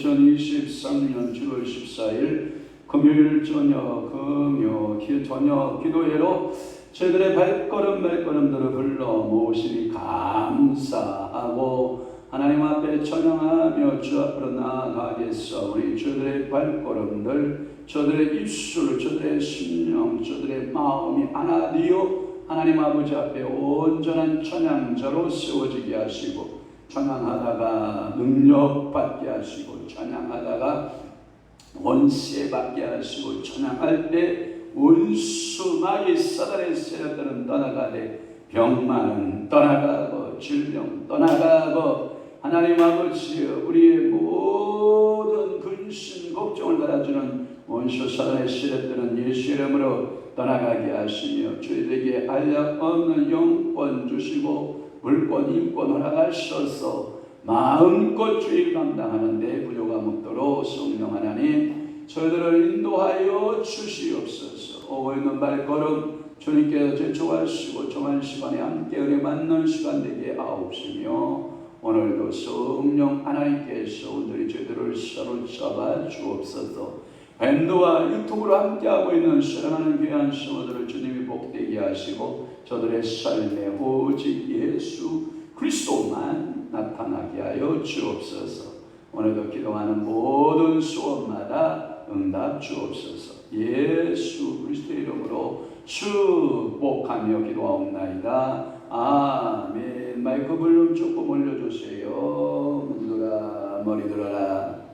2023년 7월 14일 금요일 저녁 저녁 기도회로 저희들의 발걸음들을 불러 모시니 감사하고 하나님 앞에 찬양하며 주 앞으로 나아가겠사오니 저들의 발걸음들, 저들의 입술, 저들의 심령, 저들의 마음이 하나 되어 하나님 아버지 앞에 온전한 찬양자로 세워지게 하시고, 찬양하다가 능력받게 하시고, 찬양하다가 원세 받게 하시고, 찬양할 때 원수 마귀 사단의 세력들은 떠나가되 병만은 떠나가고 질병 떠나가고 하나님 아버지 우리의 모든 근심 걱정을 달아주는 원수 사단의 세력들은 예수 이름으로 떠나가게 하시며 저희들에게 한량 없는 영권 주시고 물권 인권 허락하셔서 마음껏 주일 감당하는 데 부족함 없도록 성령 하나님 저희들을 인도하여 주시옵소서. 오고 있는 발걸음 주님께서 제촉하시고 정한 시간에 함께 은혜 받는 시간 되게 하옵시며 오늘도 성령 하나님께서 오늘이 저희들을 사로잡아 주옵소서. 밴드와 유튜브로 함께하고 있는 사랑하는 귀한 성도들을 주님이 복되게 하시고 저들의 삶에 오직 예수 그리스도만 나타나게 하여 주옵소서. 오늘도 기도하는 모든 소원마다 응답 주옵소서. 예수 그리스도의 이름으로 축복하며 기도하옵나이다. 아멘. 마이크 볼륨 조금 올려주세요. 눈들아 머리 들어라.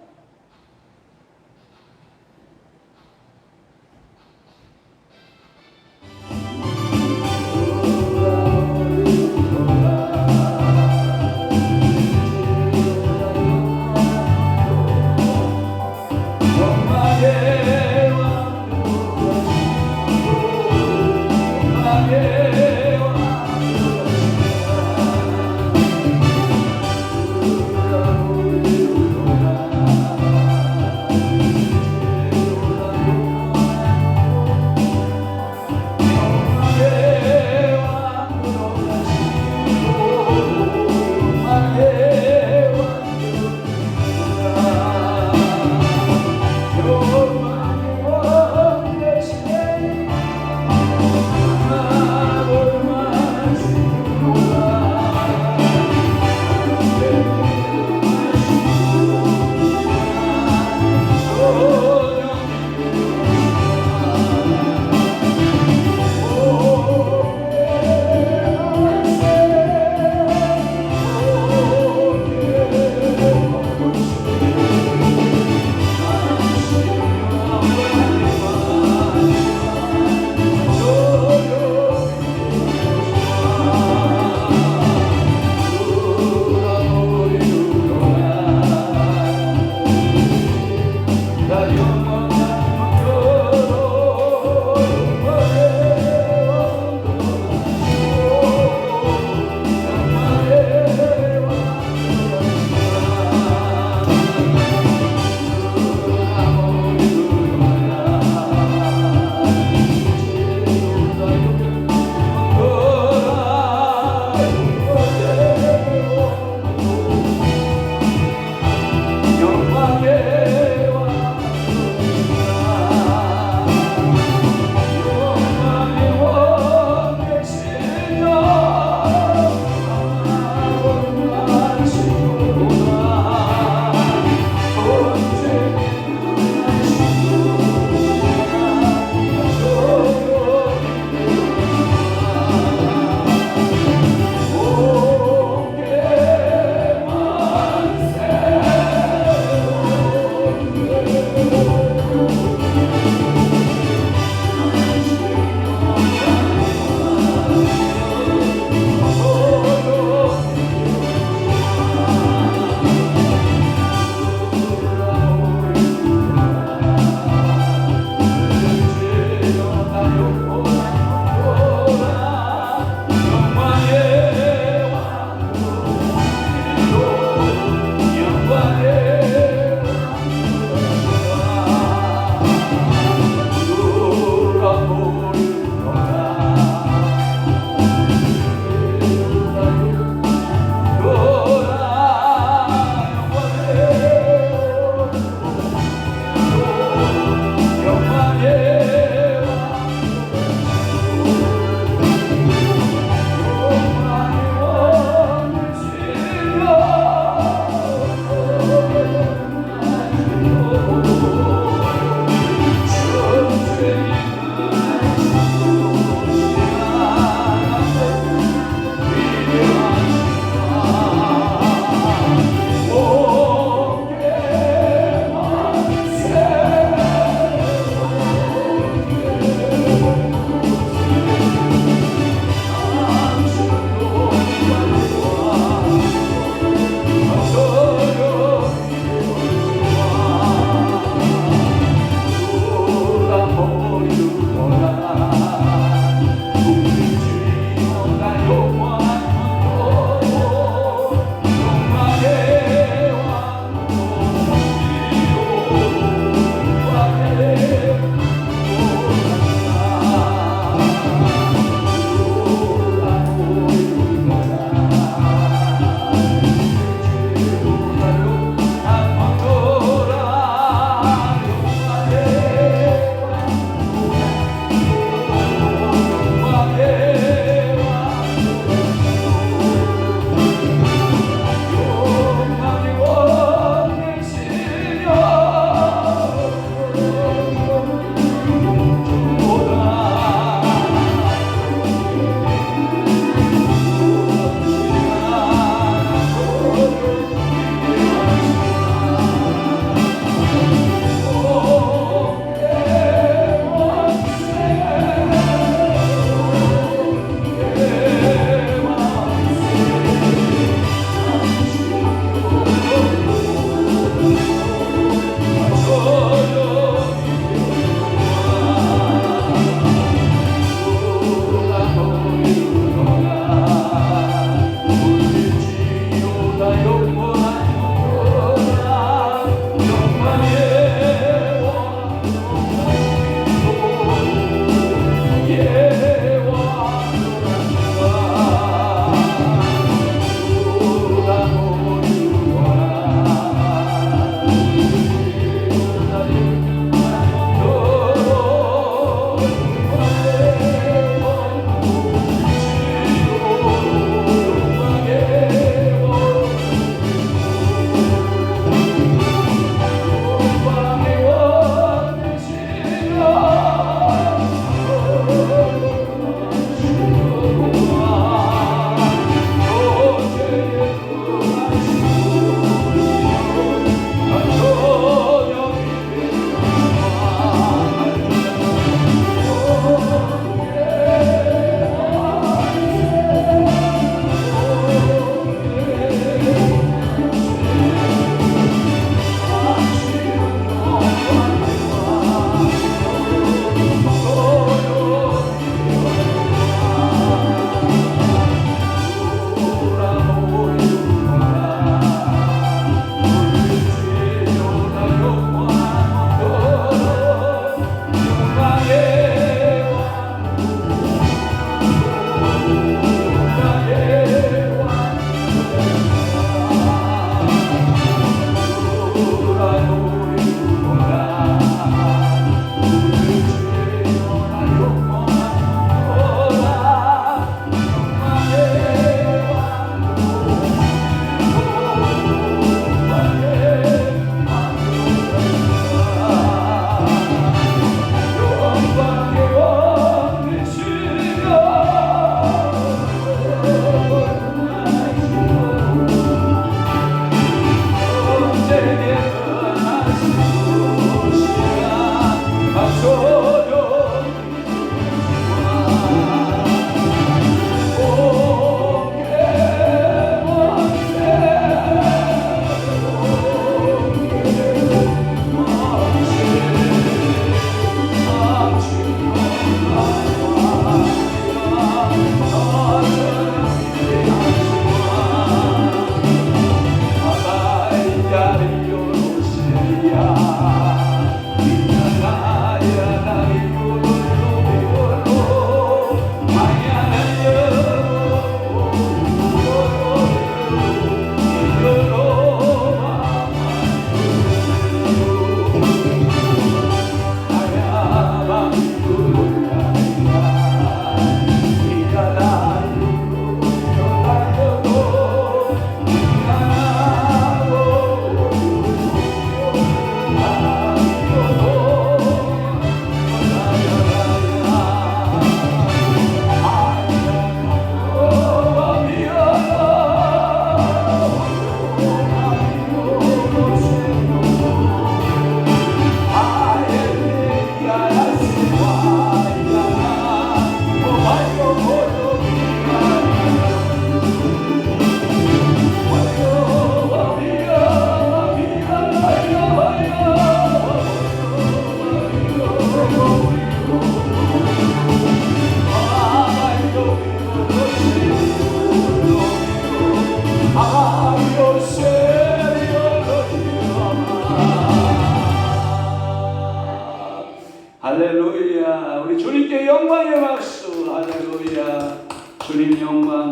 할렐루야. 우리 주님께 영광의 박수. 할렐루야. 주님 영광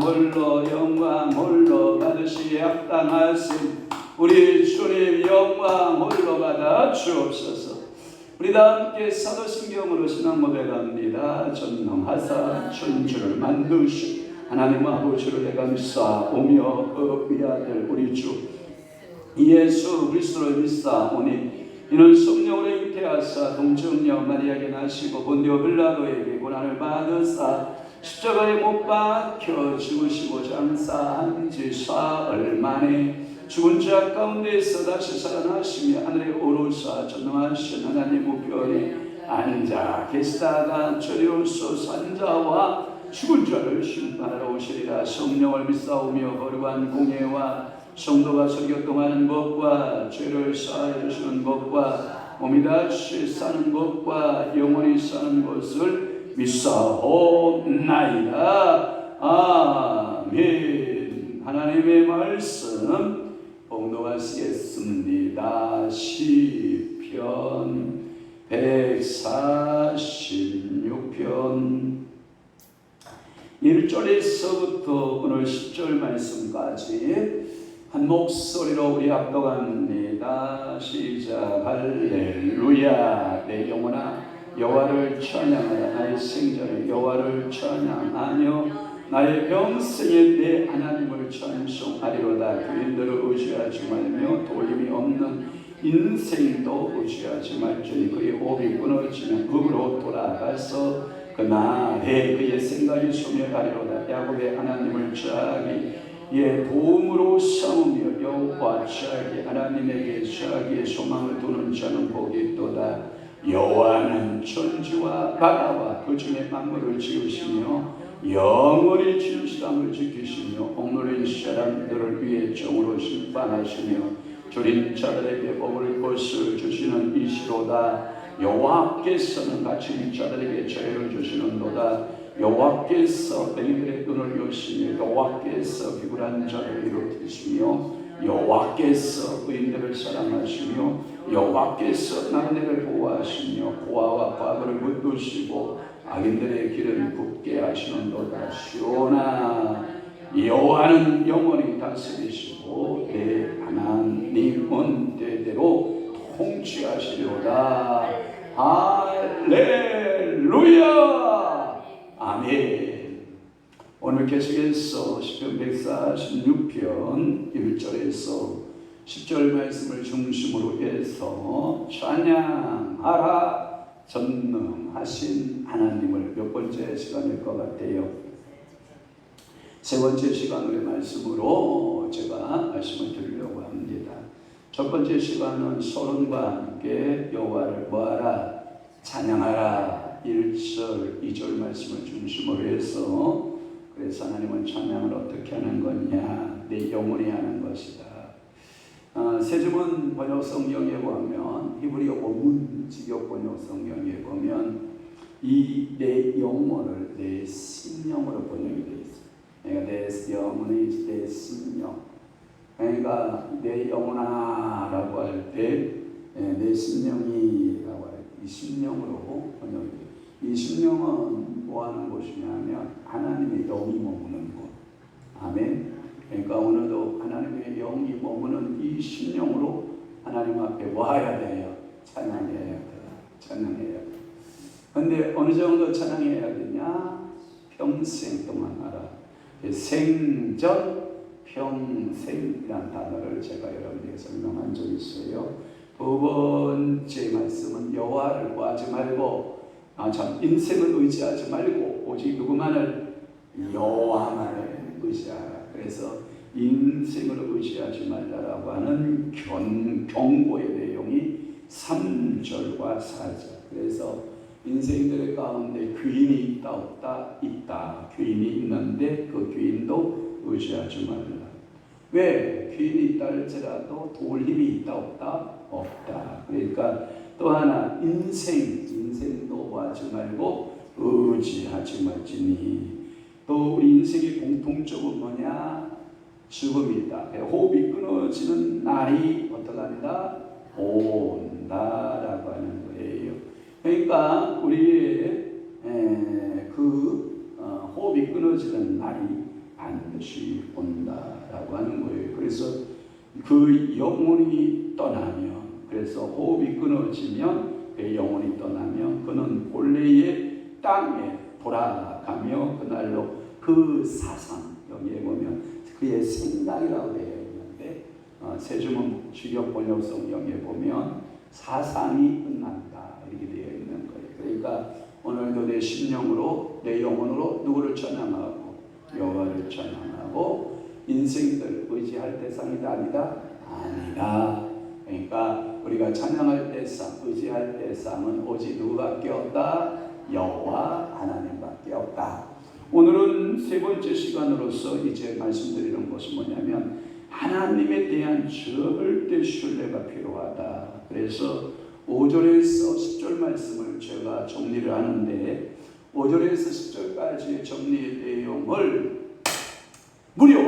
홀로 받으시기에 합당하신 우리 주님 영광 홀로 받아 주옵소서. 우리 다 함께 사도신경으로 신앙 고백합니다. 전능하사 천주를 만드신 하나님 아버지를 내가 믿사오며 그 위아들 우리 주 예수 그리스도를 믿사오니 이는 성령으로 잉태하사 동정녀 마리아에게 나시고 본디오 빌라도에게 고난을 받으사 십자가에 못 박혀 죽으시고 장사한 지 사흘 만에 죽은 자 가운데서 다시 살아나시며 하늘에 오르사 전능하신 하나님 우편에 앉아 계시다가 저리로서 산자와 죽은 자를 심판하러 오시리라. 성령을 믿사오며 거룩한 공예와 성도가 설교동하는 것과 죄를 사하여 주시는 것과 몸이 다시 사는 것과 영원히 사는 것을 믿사옵나이다. 아멘. 하나님의 말씀 봉독하시겠습니다. 시편 146편 1절에서부터 오늘 10절 말씀까지 한 목소리로 우리 합독합니다. 시작. 할렐루야. 내 영혼아 여호와를 찬양하라. 나의 생전에 여호와를 찬양하며 나의 평생에 내 하나님을 찬송하리로다. 교인들을 의지하지 말며 돌림이 없는 인생도 의지하지 말지니 그의 호흡이 끊어지면 극으로 돌아가서 그날에 그의 생각이 소멸하리로다. 야곱의 하나님을 자기의 도움으로 삼으며 여호와 자기 하나님에게 자기의 소망을 두는 자는 복이 있도다. 여호와는 천지와 바다와 그 중에 만물을 지으시며 영원히 진실함을 지키시며 억눌린 사람들을 위해 정으로 심판하시며 줄인 자들에게 먹을 것을 주시는 이시로다. 여호와께서는 갇힌 자들에게 자유를 주시는도다. 여호와께서 뱅이들의 눈을 여시며 여호와께서 비굴한 자를 일으키시며 여호와께서 의인들을 사랑하시며 여호와께서 남녀를 보호하시며 고아와 과부를 붙드시고 악인들의 길을 굽게 하시는도다. 시온아 여호와는 영원히 다스리시고 내 하나님은 대대로 계속해서 시편 146편 1절에서 10절 말씀을 중심으로 해서 찬양하라 전능하신 하나님을 몇 번째 시간일 것 같아요. 세 번째 시간의 말씀으로 제가 말씀을 드리려고 합니다. 첫 번째 시간은 서론과 함께 여호와를 뭐하라 찬양하라 1절 2절 말씀을 중심으로 해서 그래서 하나님은 찬양을 어떻게 하는 거냐 내 영혼이 하는 것이다. 세즈문 번역 성경에 보면 히브리어 원문 직역 번역 성경에 보면 이 내 영혼을 내 심령으로 번역이 되어 있어요. 그러니까 내 영혼이 내 심령. 그러니까 내 영혼아라고 할 때 내 심령이라고 할 때 이 심령으로 번역이 돼요. 이 심령은 뭐하는 곳이냐면 하나님의 영이 머무는 곳. 아멘. 그러니까 오늘도 하나님의 영이 머무는 이 심령으로 하나님 앞에 와야 돼요. 찬양해야 돼요. 찬양해야 돼요. 근데 어느 정도 찬양해야 되냐? 평생 동안 하라. 생전 평생이라는 단어를 제가 여러분에게 설명한 적이 있어요. 두 번째 말씀은 여호와를 구하지 말고 인생을 의지하지 말고 오직 누구만을 여호와만을 의지하라. 그래서 인생을 의지하지 말라라고 하는 경고의 내용이 3절과 4절. 그래서 인생들 가운데 귀인이 있다 없다? 있다. 귀인이 있는데 그 귀인도 의지하지 말라. 왜? 귀인이 있다 할지라도 도울 힘이 있다 없다? 없다. 그러니까 또 하나 인생도 구하지 말고 의지하지 말지니. 또 우리 인생의 공통점은 뭐냐? 죽음이다. 호흡이 끊어지는 날이 어떡합니다? 온다라고 하는 거예요. 그러니까 우리의 호흡이 끊어지는 날이 반드시 온다라고 하는 거예요. 그래서 그 영혼이 떠나면, 그래서 호흡이 끊어지면 그 영혼이 떠나면 그는 본래의 땅에 돌아가며 그날로 그 사상, 여기에 보면 그의 생각이라고 되어 있는데 세주문 주격 번역 성경에 보면 사상이 끝난다 이렇게 되어 있는 거예요. 그러니까 오늘도 내 심령으로 내 영혼으로 누구를 찬양하고 여호와를 찬양하고 인생들 의지할 대상이다 아니다? 아니다. 그러니까 우리가 찬양할 대상, 의지할 대상은 오직 누구밖에 없다? 여호와 하나님밖에 없다. 오늘은 세 번째 시간으로서 이제 말씀드리는 것은 뭐냐면 하나님에 대한 절대 신뢰가 필요하다. 그래서 5절에서 10절 말씀을 제가 정리를 하는데 5절에서 10절까지의 정리 내용을 무려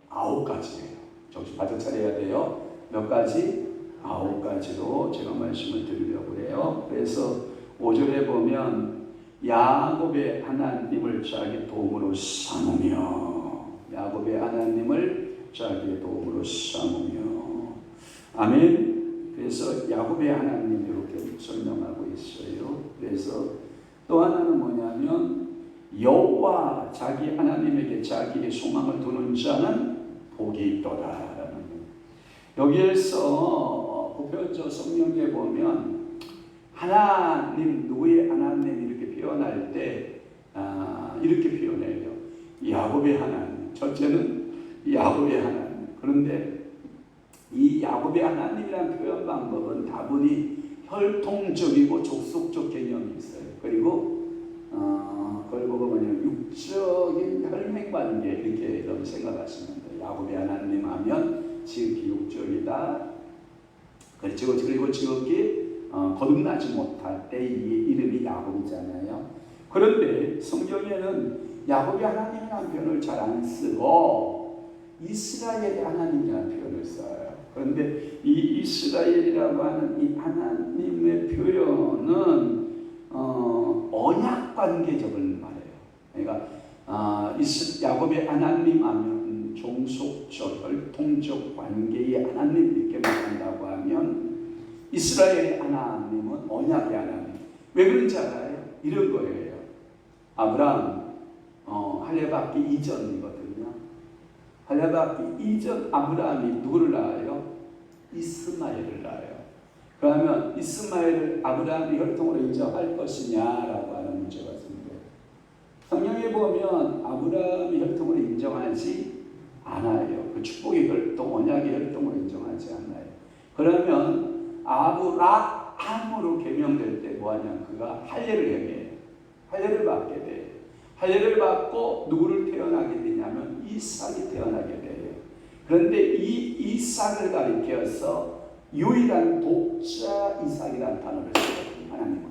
9가지예요. 정신 바짝 차려야 돼요. 몇 가지? 9가지로 제가 말씀을 드리려고 해요. 그래서 5절에 보면 야곱의 하나님을 자기 도움으로 삼으며 야곱의 하나님을 자기의 도움으로 삼으며 아멘. 그래서 야곱의 하나님 이렇게 설명하고 있어요. 그래서 또 하나는 뭐냐면 여호와 자기 하나님에게 자기의 소망을 두는 자는 복이 있도다라는 거예요. 여기에서 보편적 성경에 보면 하나님, 누구의 하나님 이렇게 표현할 때 이렇게 표현해요. 야곱의 하나님. 첫째는 야곱의 하나님. 그런데 이 야곱의 하나님이라는 표현 방법은 다분히 혈통적이고 족속적 개념이 있어요. 그리고 그걸 보고 뭐냐면 육적인 혈맥관계 이렇게 여러분 생각하시면 돼요. 야곱의 하나님 하면 지극히 육적이다. 그리고 지극히 거듭나지 못할 때 이 이름이 야곱이잖아요. 그런데 성경에는 야곱의 하나님이라는 표현을 잘 안 쓰고 이스라엘의 하나님이라는 표현을 써요. 그런데 이 이스라엘이라고 하는 이 하나님의 표현은 언약 관계적을 말해요. 그러니까 야곱의 하나님 하면 종속적, 혈통적 관계의 하나님 이렇게 말한다고 하면 이스라엘의 하나님은 언약의 하나님. 왜 그런지 알아요? 이런 거예요. 아브라함 할례받기 이전이거든요. 할례받기 이전 아브라함이 누구를 낳아요? 이스마엘을 낳아요. 그러면 이스마엘을 아브라함이 혈통으로 인정할 것이냐라고 하는 문제가 있습니다. 성경에 보면 아브라함이 혈통으로 인정하지 않아요. 그 축복의 혈통, 언약의 혈통으로 인정하지 않아요. 그러면 아브라함으로 개명될 때 뭐하냐? 그가 할례를 행해요. 할례를 받게 돼요. 할례를 받고 누구를 태어나게 되냐면 이삭이 태어나게 돼요. 그런데 이 이삭을 가리켜서 유일한 독자 이삭이라는 단어를 쓰거든요. 하나님은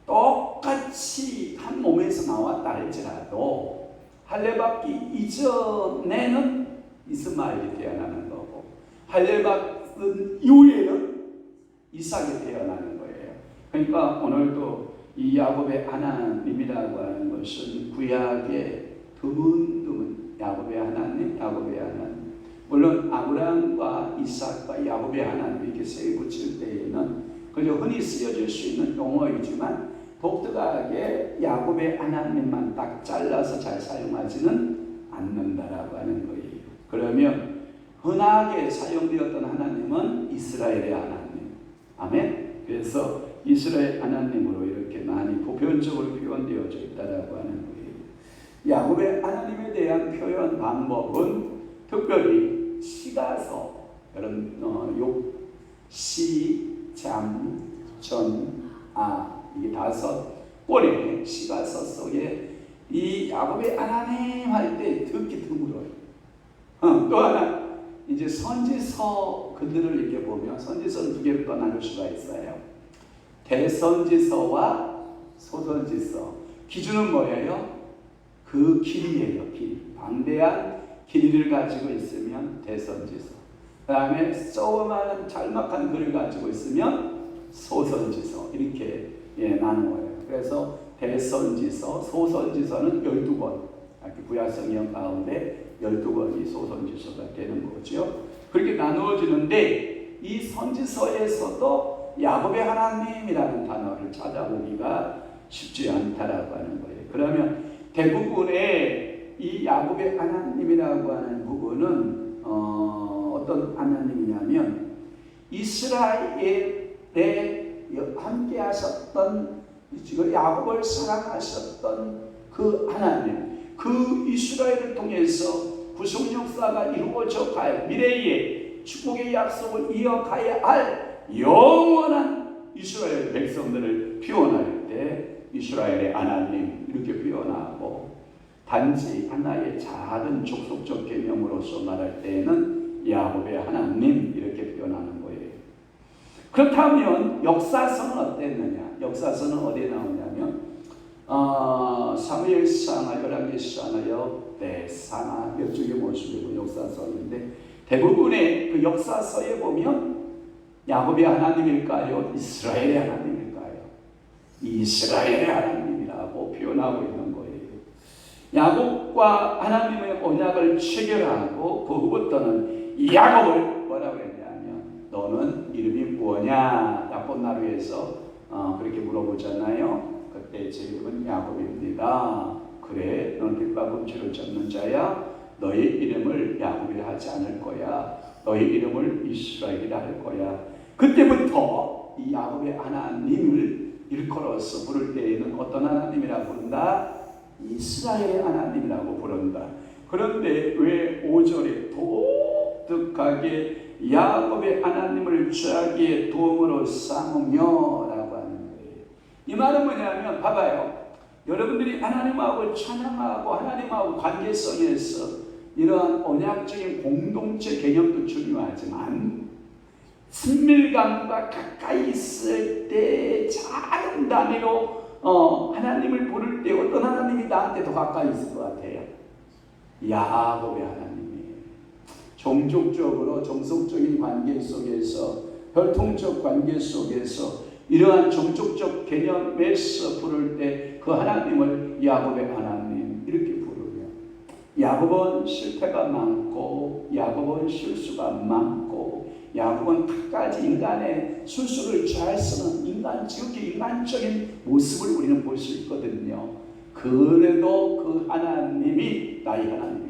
똑같이 한 몸에서 나왔다 할지라도 할례받기 이전에는 이스마엘이 태어나는 거고 할례받은 이후에는 이삭이 태어나는 거예요. 그러니까 오늘도 이 야곱의 하나님이라고 하는 것은 구약의 드문드문 야곱의 하나님, 야곱의 하나님. 물론 아브라함과 이삭과 야곱의 하나님 이렇게 세 붙일 때에는 그저 흔히 쓰여질 수 있는 용어이지만 독특하게 야곱의 하나님만 딱 잘라서 잘 사용하지는 않는다라고 하는 거예요. 그러면 흔하게 사용되었던 하나님은 이스라엘의 하나님. 아멘. 그래서 이스라엘 하나님으로 이렇게 많이 보편적으로 표현되어져 있다라고 하는 거예요. 야곱의 하나님에 대한 표현 방법은 특별히 시가서, 시, 잠, 전, 이게 5권의 시가서 속에 이 야곱의 하나님 할 때 듣기 드물어요. 또 하나 이제 선지서 그들을 이렇게 보면 선지서는 두 개로 또 나눌 수가 있어요. 대선지서와 소선지서. 기준은 뭐예요? 그 길이에요. 길. 방대한 길이를 가지고 있으면 대선지서. 그 다음에 조그마한 짤막한 글을 가지고 있으면 소선지서. 이렇게 나누어요. 그래서 대선지서, 소선지서는 12권. 구약성경 가운데 12권이 소선지서가 되는 거죠. 그렇게 나누어지는데 이 선지서에서도 야곱의 하나님이라는 단어를 찾아보기가 쉽지 않다라고 하는 거예요. 그러면 대부분의 이 야곱의 하나님이라고 하는 부분은 어떤 하나님이냐면 이스라엘에 함께 하셨던 지금 야곱을 사랑하셨던 그 하나님, 그 이스라엘을 통해서 구속 역사가 이루어져 갈 미래의 축복의 약속을 이어가야 할 영원한 이스라엘 백성들을 표현할 때 이스라엘의 하나님 이렇게 표현하고, 단지 하나의 작은 족속적 개념으로서 말할 때에는 야곱의 하나님 이렇게 표현하는 거예요. 그렇다면 역사서는 어땠느냐? 역사서는 어디에 나오냐면 사무엘상하, 열왕기상하, 역대상하 몇 쪽의 모습이고 역사서인데, 대부분의 그 역사서에 보면 야곱의 하나님일까요? 이스라엘의 하나님일까요? 이스라엘의 하나님이라고 표현하고 있는 거예요. 야곱과 하나님의 언약을 체결하고 그 후부터는 야곱을 뭐라고 했냐면 너는 이름이 뭐냐? 야곱나루에서 그렇게 물어보잖아요. 그때 제 이름은 야곱입니다. 그래, 너는 빛과 검체를 잡는 자야. 너의 이름을 야곱이라 하지 않을 거야. 너의 이름을 이스라엘이라 할 거야. 그때부터 이 야곱의 하나님을 일컬어서 부를 때에는 어떤 하나님이라 부른다? 이스라엘의 하나님이라고 부른다. 그런데 왜 5절에 독특하게 야곱의 하나님을 자기의 도움으로 삼으며 라고 하는 거예요. 이 말은 뭐냐면 봐봐요. 여러분들이 하나님하고 찬양하고 하나님하고 관계성에서 이러한 언약적인 공동체 개념도 중요하지만 친밀감과 가까이 있을 때 작은 단위로 하나님을 부를 때 어떤 하나님이 나한테 더 가까이 있을 것 같아요? 야곱의 하나님이에요. 종족적으로 정속적인 관계 속에서, 혈통적 관계 속에서 이러한 종족적 개념에서 부를 때 그 하나님을 야곱의 하나님 이렇게 부르며, 야곱은 실패가 많고 야곱은 실수가 많고 야곱은 끝까지 인간의 술수를 잘 쓰는 지극히 인간적인 모습을 우리는 볼 수 있거든요. 그래도 그 하나님이 나의 하나님이에요.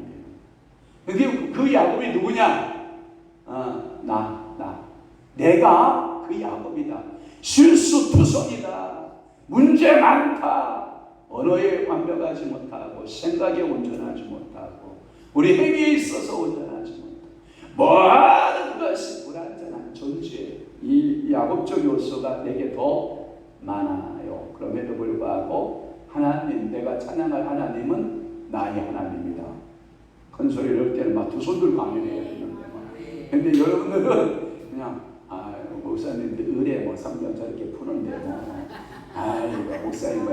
그 야곱이 누구냐? 내가 그 야곱이다. 실수투성이다. 문제 많다. 언어에 완벽하지 못하고 생각에 온전하지 못하고 우리 행위에 있어서 온전하지 못하고 모든 것이 불완전한 존재. 이 야곱적 요소가 내게 더 많아요. 그럼에도 불구하고 하나님, 내가 찬양할 하나님은 나의 하나님이다. 큰 소리를 할 때는 막 두 손 들고 아멘해야 되는데 근데 여러분들은 그냥 목사님들 의뢰 뭐 성경 저렇게 푸는데 목사님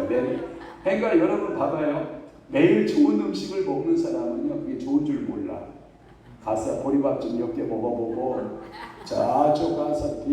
그러니까 여러분 봐봐요. 매일 좋은 음식을 먹는 사람은요 그게 좋은 줄 몰라. 가서 보리밥 좀 몇 개 먹어보고 저쪽 가서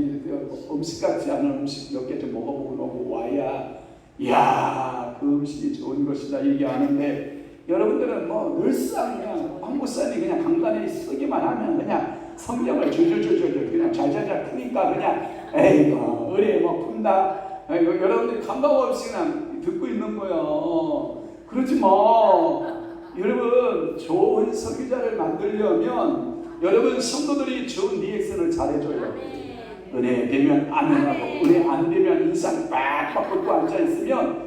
음식 같지 않은 음식 몇 개 좀 먹어보고 너무 와야 이야 그 음식이 좋은 것이다 얘기하는데 여러분들은 뭐 늘상 그냥 한국사람이 그냥 간간히 쓰기만 하면 그냥 성경을 줄줄줄줄 그냥 잘잘잘 푸니까 그냥 에이구 의뢰 뭐 푼다. 여러분들 감각 없이 그냥 듣고 있는 거예요. 그렇지 뭐. 여러분 좋은 설교자를 만들려면 여러분 성도들이 좋은 리액션을 잘해줘요. 은혜 되면 아멘하고 은혜 안 되면 인상 빡빡 뻗고 앉아있으면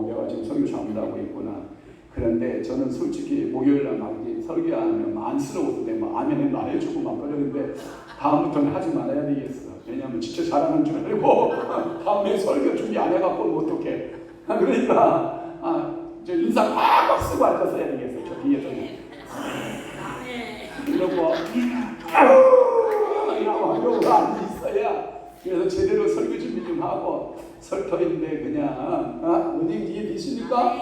내가 지금 설교 잘못하고 있구나. 그런데 저는 솔직히 목요일날 막 설교하면 안쓰러워서 내가 아멘을 안 해주고 막 그러는데 다음부터는 하지 말아야 되겠어. 왜냐하면 진짜 잘하는 줄 알고 다음에 설교 준비 안 해갖고 어떡해. 그러니까 저 인상 팍팍 쓰고 앉아서 해야 되겠어. 저 뒤에서 이러고 이러고 앉아 있어야 그래서 제대로 설교 준비 좀 하고 설터인데 그냥 은행 뒤에 계십니까?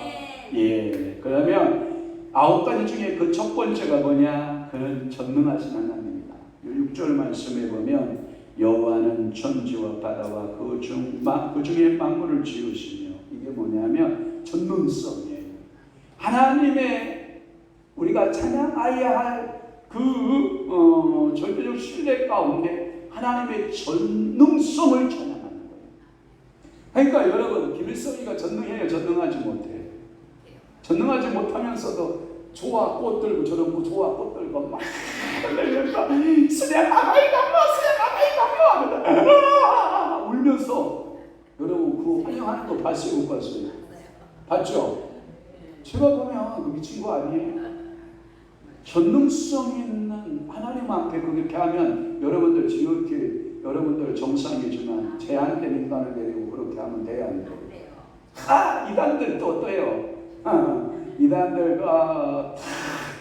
예. 그러면 9가지 중에 그 첫 번째가 뭐냐? 그는 전능하신 하나님이다. 6절 말씀에 보면 여호와는 천지와 바다와 그 중에 만물을 지으시며 이게 뭐냐면 전능성이에요. 하나님의 우리가 찬양해야 할 그 절대적 신뢰 가운데 하나님의 전능성을 찬양하는 거예요. 그러니까 여러분 김일성이가 전능해요? 전능하지 못해요? 전능하지 못하면서도 조와 꽃 들고 저런 조와 꽃 들고 막 달려가 울면서 여러분 그 환영하는 거 봤어요? 못 봤어요? 봤죠? 제가 보면 그 미친 거 아니에요? 전능성 있는 하나님 앞에 그렇게 하면 여러분들 지극히 여러분들 정상이지만 제한된 인간을 데리고 그렇게 하면 돼야 안 돼요? 이단들 또 어때요? 이단들과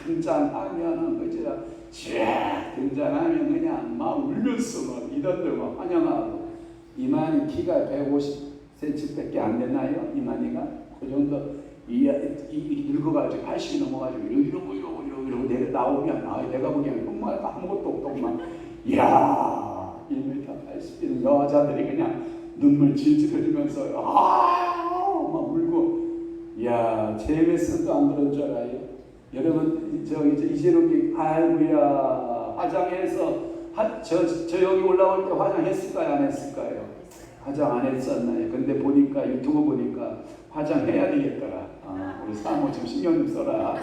등장하면은 그저 등장하면 그냥 막 울면서 막 이단들 막 환영하고 이만희 키가 150cm밖에 안 되나요? 이만희가 그 정도 늙어가지고 80이 넘어가지고 이러고 내려 나오면 내가 보기에는 정말 아무것도 없더만 이야 1m 80인 여자들이 그냥 눈물 질질 흘리면서 막 울고 이야 JMS도 안 그런 줄 알아요? 여러분 이재록이 아이고야 화장해서 저 여기 올라올 때 화장했을까요? 안 했을까요? 화장 안 했었나요? 근데 보니까 유튜브 보니까 화장해야 되겠더라. 우리 사모 좀 신경 좀 써라.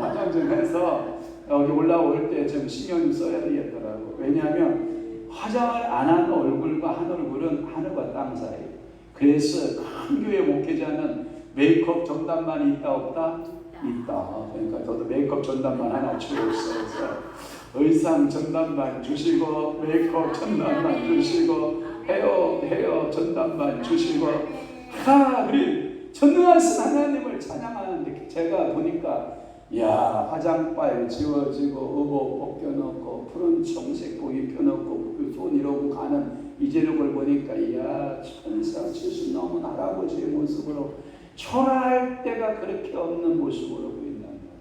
화장 좀 해서 여기 올라올 때 좀 신경 좀 써야 되겠더라고. 왜냐하면 화장을 안 한 얼굴과 한 얼굴은 하늘과 땅 사이. 그래서 큰 교회 목회자는 메이크업 전담만이 있다 없다? 있다. 그러니까 저도 메이크업 전담만 하나 주고 있어서 의상 전담만 주시고 메이크업 전담만 주시고 헤어 전담만 주시고 우리 전능하신 하나님을 찬양하는데 제가 보니까 야 화장빨 지워지고 의복 벗겨놓고 푸른 청색복 입혀놓고 그 손 이러고 가는 이재력을 보니까 야 천사 칠순 넘은 할아버지의 모습으로 초라할 때가 그렇게 없는 모습으로 보인다는 거예요.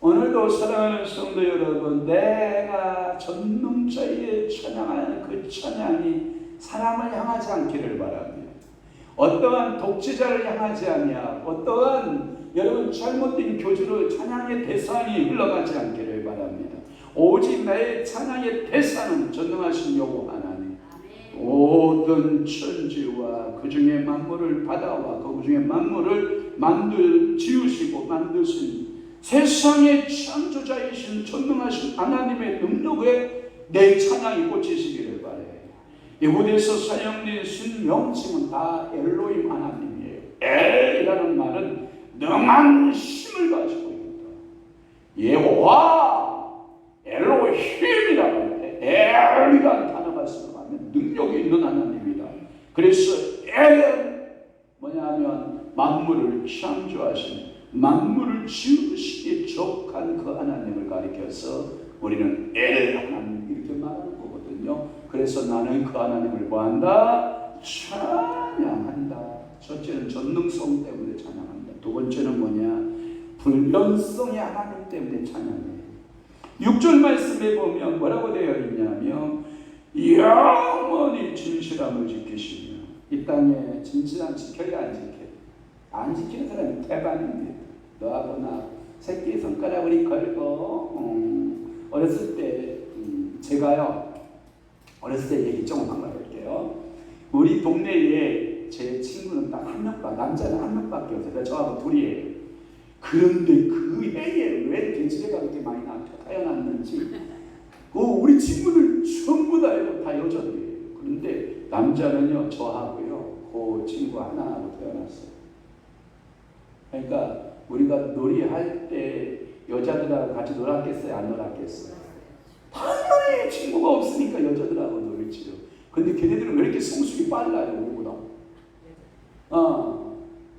오늘도 사랑하는 성도 여러분, 내가 전능자의 찬양하는 그 찬양이 사람을 향하지 않기를 바랍니다. 어떠한 독재자를 향하지 아니하고 어떠한 여러분 잘못된 교주로 찬양의 대상이 흘러가지 않기를 바랍니다. 오직 나의 찬양의 대상은 전능하신 여호와 하나님. 오 모든 천지와 그 중에 만물을 바다와 그 중에 만물을 지으시고 만드신 세상의 창조자이신 전능하신 하나님의 능력에 내 찬양이 꽂히시기를 바래. 이곳에서 사용되신 명칭은 다 엘로힘 하나님이에요. 엘이라는 말은 능한 힘을 가지고 있다. 여호와 엘로힘이라고 할 때 엘이라는 단어가 쓰면 능력이 있는 하나님이다. 그래서 엘은 뭐냐면 만물을 창조하신 만물을 지으시기에 족한 그 하나님을 가리켜서 우리는 엘 하나님 이렇게 말하는 거거든요. 그래서 나는 그 하나님을 뭐한다? 찬양한다. 첫째는 전능성 때문에 찬양한다. 두 번째는 뭐냐? 불변성의 하나님 때문에 찬양해. 6절 말씀에 보면 뭐라고 되어 있냐면 영원히 진실함을 지키시며 이 땅에 진실함 지켜야 안 지켜? 안 지키는 사람이 태반입니다. 너하고 나 새끼 손가락을 걸고 어렸을 때 제가요 어렸을 때 얘기 조금만 말할게요. 우리 동네에 제 친구는 딱 한 명밖에 남자는 한 명밖에 없어요. 저하고 둘이에요. 그런데 그 해에 왜 돼지가 그렇게 많이 태어났는지 우리 친구들 전부 다 여자들이에요. 그런데 남자는요 저하고요 그 친구 하나하고 태어났어요. 그러니까 우리가 놀이할 때 여자들하고 같이 놀았겠어요? 안 놀았겠어요? 당연히 친구가 없으니까 여자들하고 놀지요. 근데 걔네들은 왜 이렇게 성숙이 빨라요 우리보다?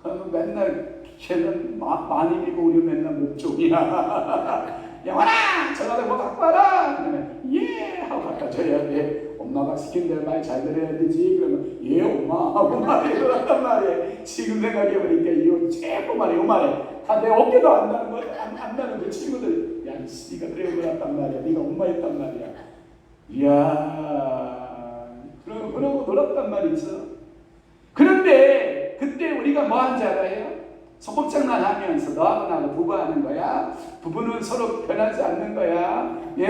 그러면 맨날 걔는 마님이고 우리 맨날 목종이야. 영원아 전화를 뭐 갖고 와라. 그러면 예 하고 갖다 줘야 돼. 엄마가 시킨 대로 말 잘 들어야 되지. 그러면 예 엄마 하고 말이 들었단 말이에요. 지금 생각해보니까 이거 최고 말이에요. 요 말에 다 내 어깨도 안 나는 거야. 안 나는 그 친구들 야 네가 그래 그랬단 말이야. 네가 엄마였단 말이야. 이야 그러고 놀았단 말이죠. 그런데 그때 우리가 뭐 하는지 알아요? 소꿉장난 하면서 너하고 나하고 부부하는 거야. 부부는 서로 변하지 않는 거야. 예,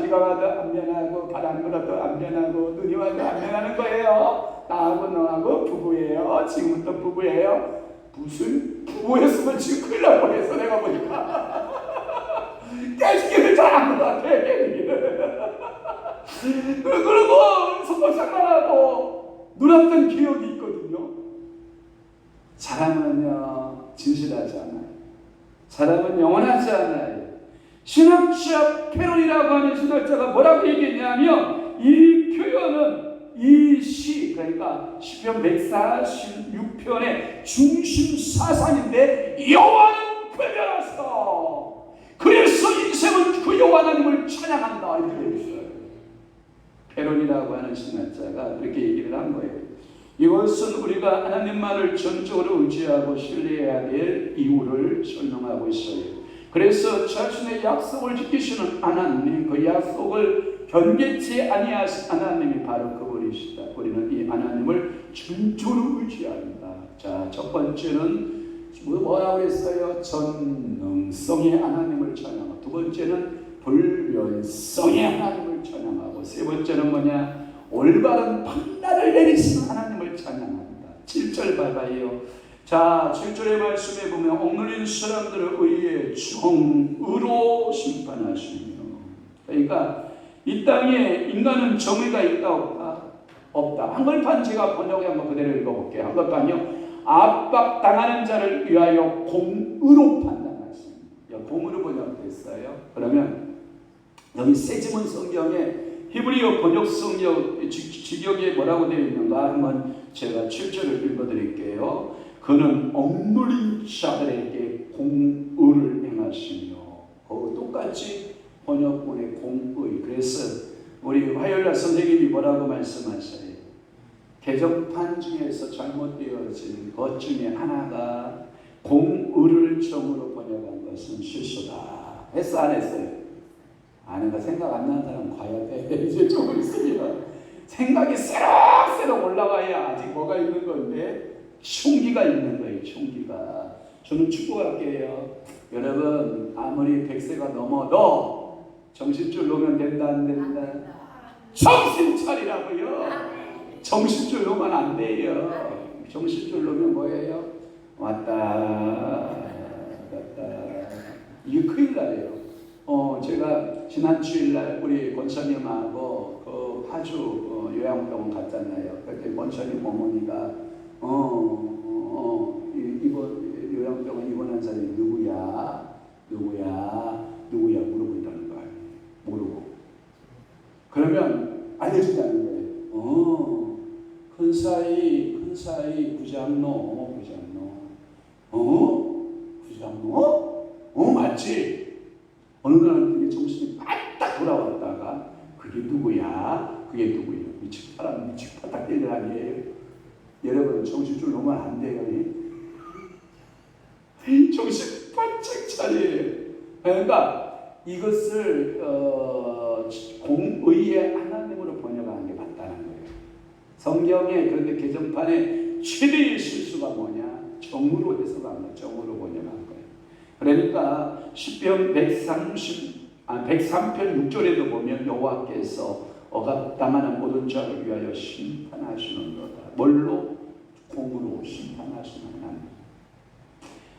비가 와도 안 변하고 바람 불어도 안 변하고 눈이 와도 안 변하는 거예요. 나하고 너하고 부부예요. 지금부터 부부예요. 무슨 부부였으면 지금 큰일 날 뻔했어 내가 보니까. 깨지기를 잘한 것 같아. 그리고 소꿉장난하고 놀았던 기억이 있거든요. 사람은요 진실하지 않아요. 사람은 영원하지 않아요. 신학자 페론이라고 하는 신학자가 뭐라고 얘기했냐면 이 표현은 이 시 그러니까 시편 146편의 중심 사상인데 여호와는 변변하시다. 그래서 인생은 그 여호와 하나님을 찬양한다 이렇게 되어 있어요. 페론이라고 하는 신학자가 그렇게 얘기를 한 거예요. 이것은 우리가 하나님만을 전적으로 의지하고 신뢰해야 될 이유를 설명하고 있어요. 그래서 자신의 약속을 지키시는 하나님, 그 약속을 변개치 아니하신 하나님이 바로 그분이시다. 우리는 이 하나님을 전적으로 의지합니다. 자, 첫 번째는 뭐라고 했어요? 전능성의 하나님을 찬양하고, 두 번째는 불변성의 하나님을 찬양하고, 세 번째는 뭐냐? 올바른 판단을 내리시는 하나님을 찬양합니다. 7절 봐봐요. 자, 7절의 말씀에 보면 억눌린 사람들을 의에 정의로 심판하시며, 그러니까 이 땅에 인간은 정의가 있다 없다? 없다. 한글판 제가 번역한 거 그대로 읽어볼게요. 한글판이요. 압박당하는 자를 위하여 공의로 판단하십니다. 공의로 번역됐어요. 그러면 여기 새지문 성경에 히브리어 번역 성경 직역에 뭐라고 되어 있는가 한번 제가 7절을 읽어드릴게요. 그는 억눌린 자들에게 공의를 행하시며, 똑같이 번역본의 공의. 그래서 우리 화요일날 선생님이 뭐라고 말씀하셔요? 개정판 중에서 잘못되어진 것 중에 하나가 공의를 정으로 번역한 것은 실수다. 했어 안 했어요? 아는가 생각 안 나는 사람 과연 이제 조금 있으면 생각이 새록새록 올라와야 아직 뭐가 있는 건데 총기가 있는 거예요. 총기가. 저는 축복할게요. 여러분 아무리 100세가 넘어도 정신줄 놓으면 된다 안 된다? 정신 차리라고요. 정신줄로만 안 돼요. 정신줄로면 뭐예요? 왔다 갔다. 이게 큰일 나요. 제가 지난 주일날 우리 권사님하고 그 파주 요양병원 갔잖아요. 그때 권사님 어머니가 이번 요양병원 입원한 사람이 누구야 물어보고 있다는 거예요. 모르고. 그러면 알려준다는 거예요. 큰사이 부장로 맞지? 어느 날 되게 정신이 바짝 돌아왔다가 그게 누구야? 미친 바닥 뛸 아니에요. 여러분 정신줄 놓으면 안 돼요. 정신 바짝 차려요. 그러니까 이것을 공의의 하나님으로 번역하는 게 맞다는 거예요. 성경에 그런데 개정판에 최대의 실수가 뭐냐? 정으로 해석한 거, 정으로 번역한 거예요. 그러니까 시편 103편 6절에도 보면 여호와께서 억압당하는 모든 자를 위하여 심판하시는도다. 뭘로? 공으로 심판하시는 하나님.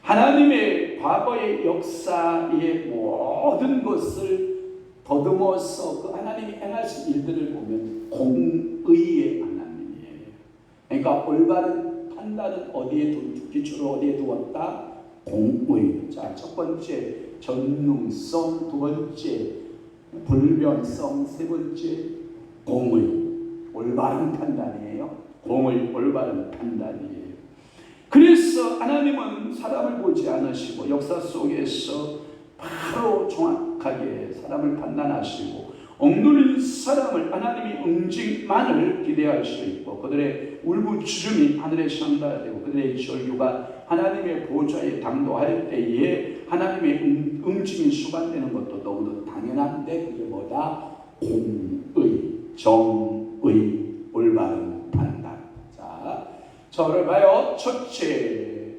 하나님의 과거의 역사의 모든 것을 더듬어서 그 하나님이 행하신 일들을 보면 공의의 하나님이에요. 그러니까 올바른 판단은 어디에 기초를 어디에 두었다? 공의. 자, 첫 번째 전능성, 두 번째 불변성, 세 번째 공의. 올바른 판단이에요. 공의, 올바른 판단이에요. 그래서 하나님은 사람을 보지 않으시고 역사 속에서 바로 정확하게 사람을 판단하시고 억눌린 사람을 하나님이 응징만을 기대할 수 있고 그들의 울부짖음이 하늘에 전달되고 그들의 절규가 하나님의 보좌에 당도할 때에 하나님의 응징이 수반되는 것도 너무도 당연한데 그게 뭐다? 공의, 정의, 올바른 판단. 자, 저를 봐요. 첫째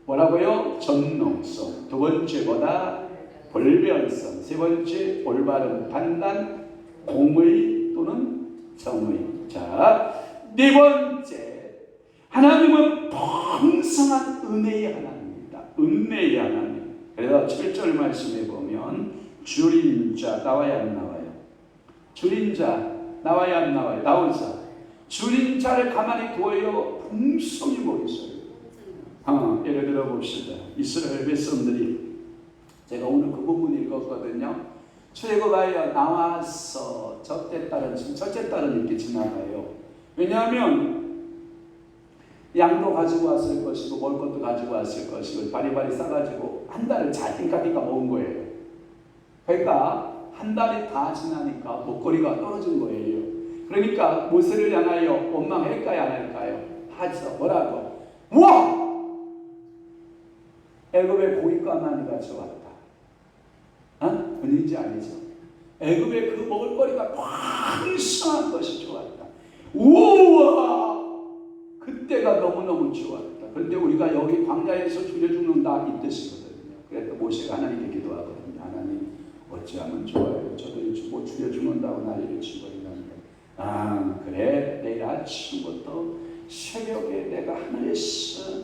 뭐라고요? 전능성. 두 번째 뭐다? 불변성. 세 번째 올바른 판단, 공의 또는 정의. 자, 네 번째 하나님은 풍성한 은혜의 하나님입니다. 은혜의 하나님. 그래서 7절 말씀에 보면 줄인 자 나와야 안 나와요? 줄인 자 나와야 안 나와요? 나오자. 줄인 자를 가만히 두어요. 풍성히 보이소요. 예를 들어 봅시다. 이스라엘 백성들이 제가 오늘 그 부분 읽었거든요. 출애굽하여 나와서 첫째 딸은 이렇게 지나가요. 왜냐하면 양도 가지고 왔을 것이고 먹을 것도 가지고 왔을 것이고 바리바리 싸가지고 한 달을 자띵까띵까 먹은 거예요. 그러니까 한 달이 다 지나니까 먹거리가 떨어진 거예요. 그러니까 모세를 향하여 원망할까요 안 할까요? 하죠. 뭐라고? 우와! 애굽의 고깃가마니가 좋았다. 아니지 아니죠. 애굽의 그 먹을거리가 풍성한 것이 좋았다. 우와! 그때가 너무너무 좋았다. 그런데 우리가 여기 광야에서 죽여 죽는다 이 뜻이거든요. 그래서 모세가 하나님께 기도하거든요. 하나님 어찌하면 좋아요. 저들이 죽여 죽는다고 난리를 치고 있는데 그래 내일 아침부터 새벽에 내가 하늘에서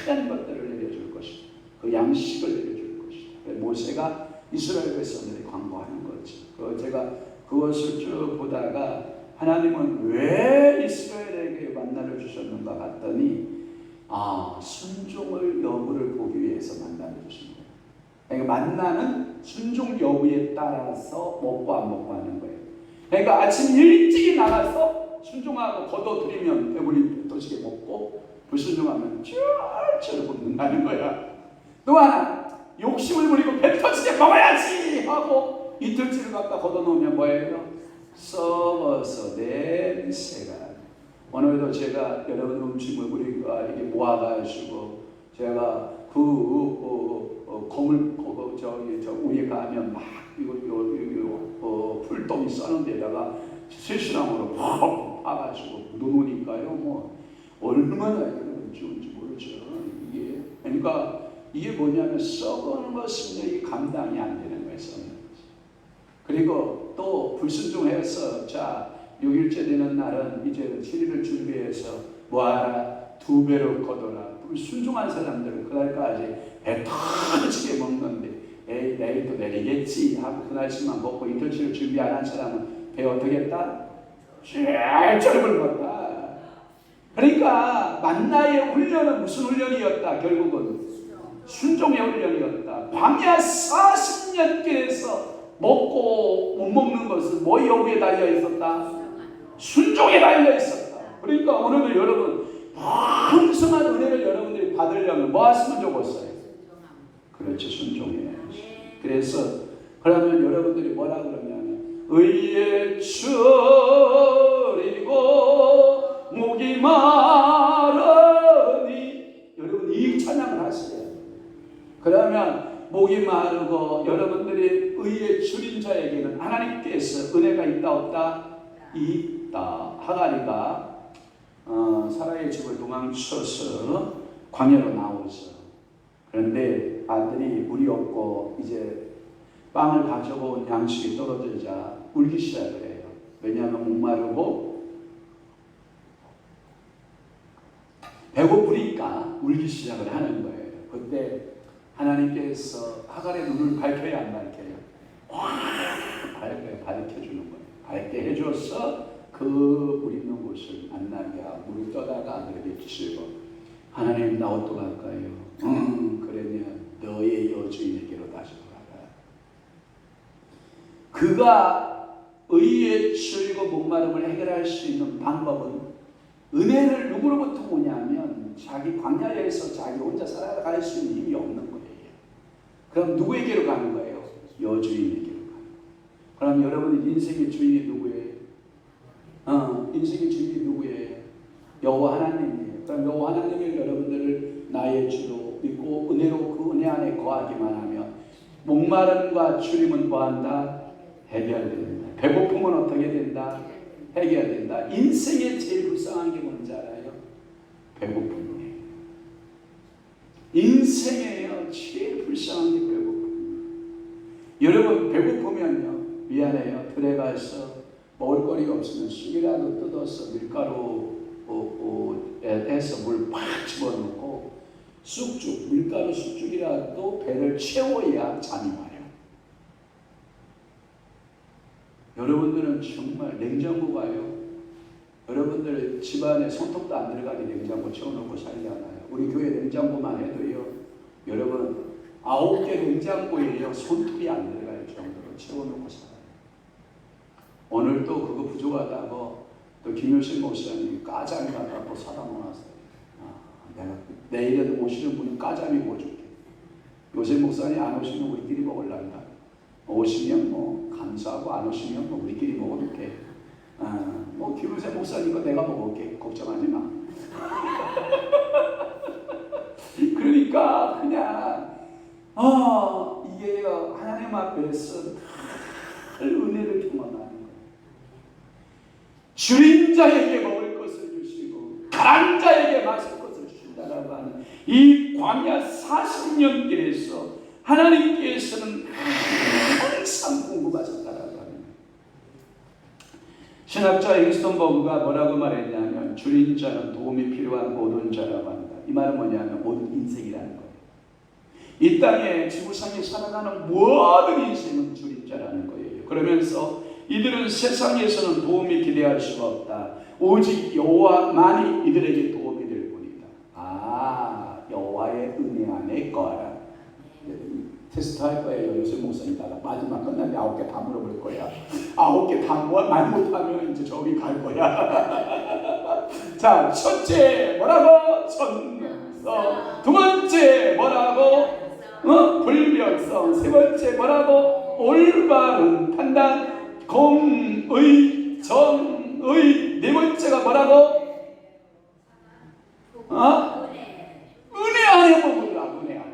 큰 것들을 내려줄 것이다. 그 양식을 내려줄 것이다. 모세가 이스라엘 백성들이 광고하는 거죠. 제가 그것을 쭉 보다가 하나님은 왜 이스라엘에게 만나를 주셨는가 봤더니 순종을 여부를 보기 위해서 만나를 주신 거예요. 그러니까 만나는 순종 여부에 따라서 먹고 안 먹고 하는 거예요. 그러니까 아침 일찍이 나가서 순종하고 걷어들이면 배불리 도시게 먹고 불순종하면 쩔쩔 굶는다는 거야. 또 하나 욕심을 부리고 배 터지게 먹어야지 하고 이틀치를 갖다 걷어놓으면 뭐예요? 썩어서 냄새가. 오늘도 제가 여러분 음식물 우리가 이게 모아가지고 제가 거물 저 위에 가면 막 이거 풀동이 써는 데다가 쇠시나무로 팍 파가지고 놓으니까요. 뭐 얼마나 좋은지 모르죠. 이게 그러니까 이게 뭐냐면 썩어는 것은 이게 감당이 안 되는 거예요. 썩는 것이. 그리고 또 불순종해서 자 6일째 되는 날은 이제 7일을 준비해서 뭐하라? 2배로 거둬라. 순종한 사람들은 그날까지 배 터지게 먹는데 에이 내일 또 내리겠지 하고 그날치만 먹고 이틀치를 준비 안 한 사람은 배 어떻게 했다? 쩔쩔 굶었다. 그러니까 만나의 훈련은 무슨 훈련이었다? 결국은 순종의 훈련이었다. 광야 40년 길에서 먹고 못 먹는 것은 뭐 여기에 달려 있었다? 순종에 달려 있었다. 그러니까 오늘도 여러분 풍성한 은혜를 여러분들이 받으려면 뭐 하시면 좋겠어요? 그렇죠, 순종해야지. 그래서 그러면 여러분들이 뭐라 그러냐면 의에 줄이고 목이 마르니 여러분 이 찬양을 하세요. 그러면 목이 마르고 여러분들이 의에 줄인 자에게는 하나님께서 은혜가 있다 없다? 있다. 하가리가 사라의 집을 도망쳐서 광야로 나오죠. 그런데 아들이 물이 없고 이제 빵을 가져온 양식이 떨어지자 울기 시작을 해요. 왜냐하면 목마르고 배고프니까 울기 시작을 하는 거예요. 그때 하나님께서 하갈의 눈을 밝혀야 안 밝혀요? 밝혀요. 밝혀주는 거예요. 밝게 해줘서 그 물 있는 곳을 만나게 하고 물을 떠다가 아들에게 주시고 하나님 나 어떡할까요? 그러면 너의 여주인에게로 다시 돌아가. 그가 의에 줄이고 목마름을 해결할 수 있는 방법은 은혜를 누구로부터 오냐면 자기 광야에서 자기 혼자 살아갈 수 있는 힘이 없는 거예요. 그럼 누구에게로 가는 거예요? 여주인에게로 가는 거예요. 그럼 여러분의 인생의 주인이 누구예요? 인생의 주인이 누구예요? 여호와 하나님이에요. 그럼 여호와 하나님을 여러분들을 나의 주로 믿고 은혜로 그 은혜 안에 거하기만 하면 목마름과 줄임은 뭐한다? 해결된다. 배고픔은 어떻게 된다? 해결된다. 인생에 제일 불쌍한 게 뭔지 알아요? 배고픔이에요. 인생에요 제일 불쌍한 게 배고픔이에요. 여러분 배고프면요 미안해요. 들에 가서 먹을 거리가 없으면 쑥이라도 뜯어서 밀가루 해서 물 팍 집어넣고 쑥죽, 밀가루 쑥죽이라도 배를 채워야 잠이 와요. 여러분들은 정말 냉장고가요. 여러분들 집안에 손톱도 안 들어가게 냉장고 채워놓고 살잖아요. 우리 교회 냉장고만 해도요. 여러분 9개 냉장고에요. 손톱이 안 들어갈 정도로 채워놓고 살아요. 오늘 또 그거 부족하다고 또 김효신 목사님이 까자미 갖고 사다 놓았어요. 내가 내일에도 오시는 분은 까자미 구워줄게. 요새 목사님 안 오시면 우리끼리 먹을란다. 오시면 뭐 감사하고 안 오시면 뭐 우리끼리 먹어줄게. 뭐 김효신 목사님 거 내가 먹을게. 걱정하지 마. 그러니까 그냥 이게 하나님 앞에서 늘 은혜를 경험하는 거예요. 줄인 자에게 먹을 것을 주시고 가난 자에게 마실 것을 주신다라고 하는 이 광야 40년 길에서 하나님께서는 항상 궁금하셨다라고 하는 거예요. 신학자 잉스턴버그가 뭐라고 말했냐면 줄인 자는 도움이 필요한 모든 자라고 한다. 이 말은 뭐냐면 모든 인생이라는 거예요. 이 땅에 지구상에 살아가는 모든 인생은 줄인 자라는 거예요. 그러면서 이들은 세상에서는 도움이 기대할 수가 없다. 오직 여호와만이 이들에게 도움이 될 뿐이다. 여호와의 은혜 안에 거하라. 테스트 할 거예요. 요새 목사님다가 마지막 끝나면 9개 다 물어볼 거야. 9개 다 말 못하면 이제 저기 갈 거야. 자, 첫째 뭐라고? 천명성. 두 번째 뭐라고? 불변성. 세 번째 뭐라고? 올바른 판단. 공의, 정의. 네 번째가 뭐라고? 은혜 안에 머물라. 은혜 안에.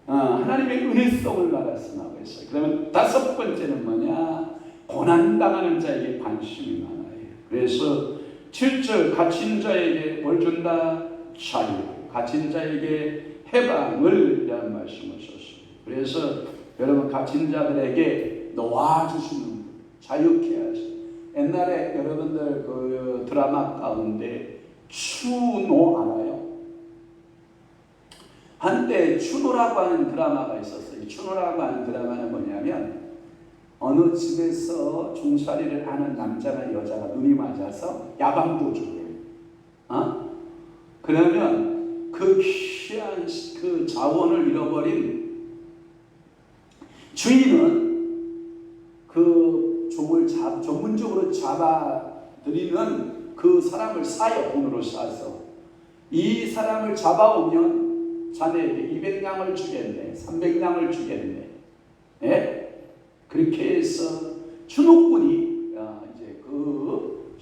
하나님의 은혜성을 말했으라고 했어요. 그러면 다섯 번째는 뭐냐? 고난당하는 자에게 관심이 많아요. 그래서 7절 갇힌 자에게 뭘 준다? 자유. 갇힌 자에게 해방을 이라는 말씀을 썼어요. 그래서 여러분 갇힌 자들에게 놓아주시는 자유케 하시고 옛날에 여러분들 그 드라마 가운데 추노 알아요? 한때 추노라고 하는 드라마가 있었어요. 추노라고 하는 드라마는 뭐냐면 어느 집에서 종살이를 하는 남자나 여자가 눈이 맞아서 야방도주를 해요. 그러면 그 귀한 그 자원을 잃어버린 주인은 그 종을 전문적으로 잡아들이는 그 사람을 사요. 돈으로 사서 이 사람을 잡아오면 자네에게 200냥을 주겠네, 300냥을 주겠네. 예? 그렇게 해서 추노꾼이 이제 그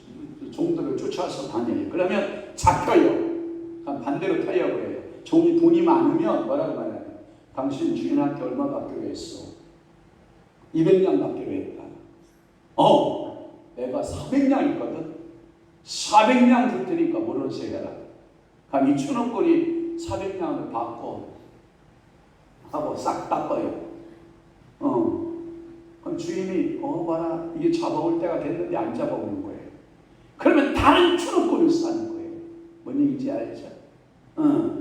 종들을 쫓아서 다녀요. 그러면 잡혀요. 반대로 타협을 해요. 종이 돈이 많으면 뭐라고 말하냐? 당신 주인한테 얼마 받기로 했어? 200냥 받기로 했다. 내가 400냥 있거든. 400냥 줄 테니까 모르는 척 해라. 그럼 이 추노꾼이 400냥을 받고 하고 싹 닦아요. 그럼 주인이 봐라, 이게 잡아올 때가 됐는데 안 잡아오는 거예요. 그러면 다른 추노꾼을 사는 거예요. 뭔 얘기인지 알죠?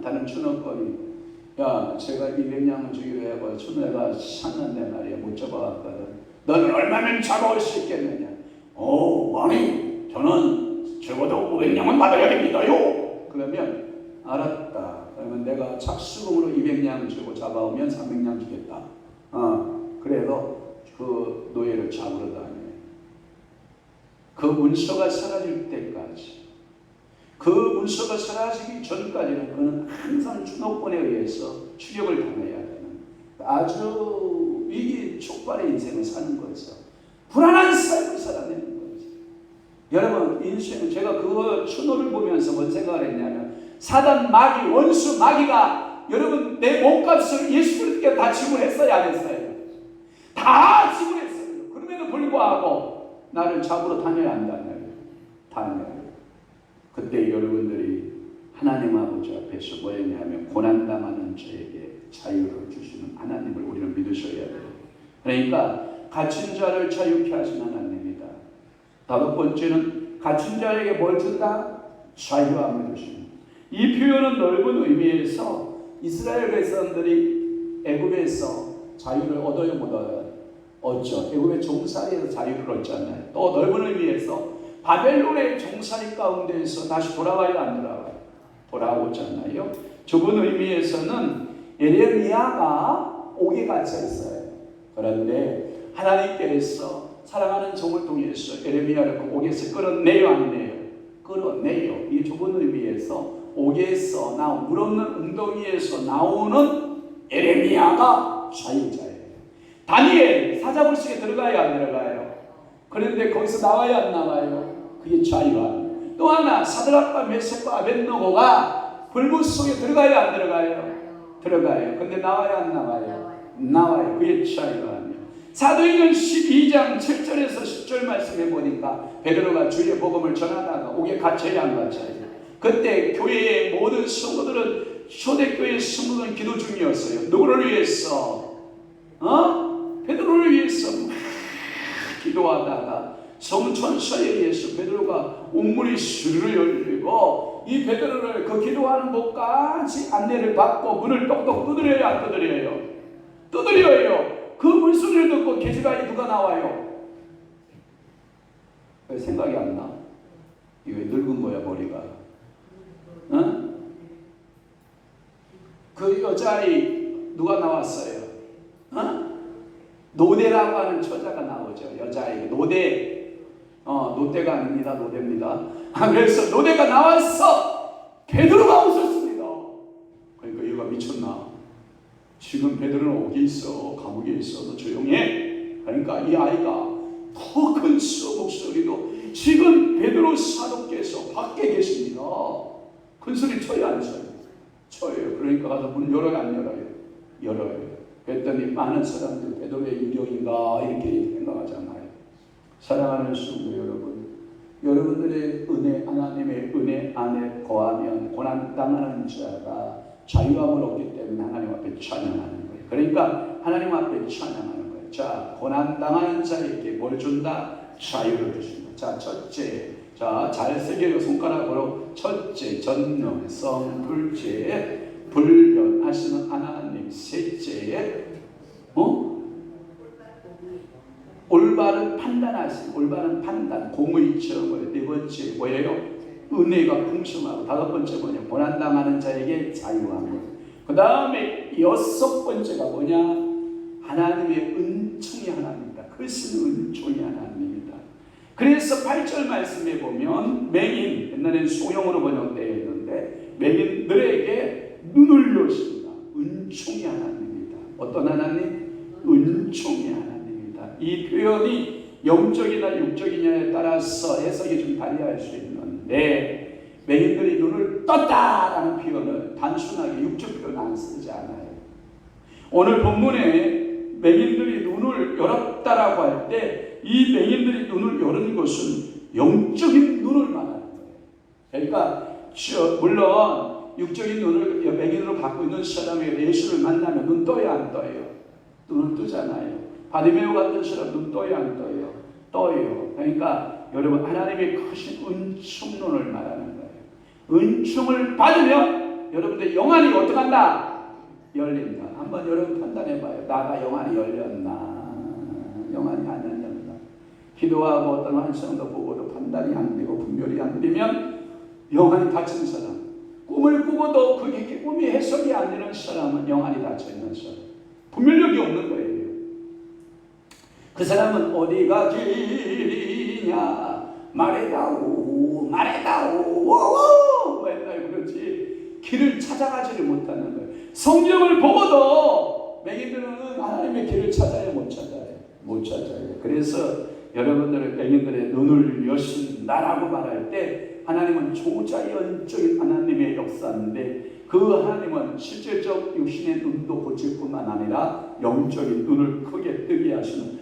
다른 추노꾼이 제가 200냥을 주기로 해봐. 추노가 샀는데 말이야, 못 잡아왔거든. 너는 얼마면 잡아올 수 있겠느냐? 아니, 저는 적어도 500냥은 받아야 됩니다요. 그러면 알았다. 그러면 내가 착수금으로 200냥 주고 잡아오면 300냥 주겠다. 그래서 그 노예를 잡으러 다녀요. 그 문서가 사라질 때까지, 그 문서가 사라지기 전까지는 그는 항상 추노꾼에 의해서 추격을 당해야 되는 아주 위기 촉발의 인생을 사는 거죠. 불안한 삶을 살아내는 거죠. 여러분, 인생은 제가 그 추노를 보면서 뭔 생각을 했냐면, 사단, 마귀, 원수, 마귀가 여러분 내 몸값을 예수 그리스도께 다 지불했어야 안 했어요? 다 지불했어요. 그럼에도 불구하고 나를 잡으러 다녀야 한다는 다녀요. 그때 여러분들이 하나님 아버지 앞에서 뭐 했냐면 고난당하는 자에게 자유를 주시는 하나님을 우리는 믿으셔야 돼요. 그러니까 갇힌 자를 자유케 하신 하나님이다. 다섯 번째는 갇힌 자에게 뭘 준다? 자유함을 주십니다. 이 표현은 넓은 의미에서 이스라엘 백성들이 애굽에서 자유를 얻어요, 못 얻어요? 얻죠. 애굽의 종살이에서 자유를 얻잖아요. 또 넓은 의미에서 바벨론의 종살이 가운데에서 다시 돌아와요, 안 돌아와요? 돌아오잖아요. 좁은 의미에서는 에레미야가 옥에 갇혀 있어요. 그런데 하나님께서 사랑하는 종을 통해서 에레미야를 그 옥에서 끌어내요, 안 내요? 끌어내요. 이 좁은 의미에서 옥에서 나온, 물 없는 웅덩이에서 나오는 에레미야가 자유자예요. 다니엘 사자굴 속에 들어가야 안 들어가요? 그런데 거기서 나와야 안 나와요? 그게 자유함. 또 하나, 사드락과 메섹과 아벳느고가 불못 속에 들어가야 안 들어가요? 들어가요. 근데 나와야 안 나와요? 나와요. 그게 자유함이에요. 사도행전 12장 7절에서 10절 말씀해 보니까 베드로가 주의 복음을 전하다가 옥에 갇혀야 안 갇혀요? 그때 교회의 모든 성도들은, 초대교회 성도들은 기도 중이었어요. 누구를 위해서? 베드로를 위해서 기도하다가 성천사에 의해서 베드로가 옥문이 스르르 열리고 이 베드로를 그 기도하는 곳까지 안내를 받고 문을 똑똑 두드려요, 안 두드려요? 두드려요. 그 문소리를 듣고 계집아이 누가 나와요? 왜 생각이 안 나? 이거 늙은 거야, 머리가. 그 여자아이 누가 나왔어요? 노대라고 하는 처자가 나오죠. 여자아이 노대. 노대가 아닙니다. 노대입니다. 그래서 노대가 나와서 베드로가 웃었습니다. 그러니까 얘가 미쳤나? 지금 베드로는 옥에 있어, 감옥에 있어, 너 조용해. 그러니까 이 아이가 더 큰 목소리로 지금 베드로 사도께서 밖에 계십니다. 큰 소리 쳐요, 안 쳐요? 쳐요. 그러니까 가서 문 열어요, 안 열어요? 열어요. 그랬더니 많은 사람들이 베드로의 유령인가 이렇게 생각하잖아요. 사랑하는 성도 여러분, 여러분들의 은혜, 하나님의 은혜 안에 거하면 고난당하는 자가 자유함을 얻기 때문에 하나님 앞에 찬양하는 거예요. 그러니까 하나님 앞에 찬양하는 거예요. 자, 고난당하는 자에게 뭘 준다? 자유를 주십니다. 자, 첫째, 자, 잘 새겨요. 손가락으로. 첫째, 전능성. 둘째, 불변하시는 하나님. 셋째, 올바른 판단하신, 올바른 판단, 공의점을. 네 번째 뭐예요? 은혜가 풍성하고. 다섯 번째 뭐냐? 고난당하는 자에게 자유함을. 그 다음에 여섯 번째가 뭐냐? 하나님의 은총이 하나님입니다. 크신 은총이 하나님입니다. 그래서 8절 말씀에 보면 맹인, 옛날에는 소형으로 번역되어 있는데 맹인들에게 눈을 여십니다. 은총이 하나님입니다. 어떤 하나님? 은총이 하나님입니다. 이 표현이 영적이나 육적이냐에 따라서 해석이 좀 달리할 수 있는데 맹인들이 눈을 떴다라는 표현을 단순하게 육적 표현 안 쓰지 않아요. 오늘 본문에 맹인들이 눈을 열었다라고 할 때 이 맹인들이 눈을 여는 것은 영적인 눈을 말하는 거예요. 그러니까 물론 육적인 눈을 맹인으로 갖고 있는 사람이 예수를 만나면 눈 떠요, 안 떠요? 눈을 뜨잖아요. 바디메오 같은 사람 눈 떠요, 안 떠요? 떠요. 그러니까 여러분 하나님의 크신 은총 눈을 말하는 거예요. 은총을 받으면 여러분들 영안이 어떻게 한다? 열린다. 한번 여러분 판단해봐요. 나가 영안이 열렸나? 영안이 안 열렸나? 기도하고 어떤 환상도 보고도 판단이 안 되고 분별이 안 되면 영안이 닫힌 사람. 꿈을 꾸고도 그게 꿈이 해석이 안 되는 사람은 영안이 닫혀있는 사람. 분별력이 없는 거예요. 그 사람은 어디가 길이냐 말해다오 말해다오 맨날 그렇지 길을 찾아가지를 못하는 거예요. 성경을 보고도 맹인들은 하나님의 길을 찾아야 못 찾아요. 그래서 여러분들의 맹인들의 눈을 여신다라고 말할 때 하나님은 초자연적인 하나님의 역사인데 그 하나님은 실질적 육신의 눈도 고칠 뿐만 아니라 영적인 눈을 크게 뜨게 하시는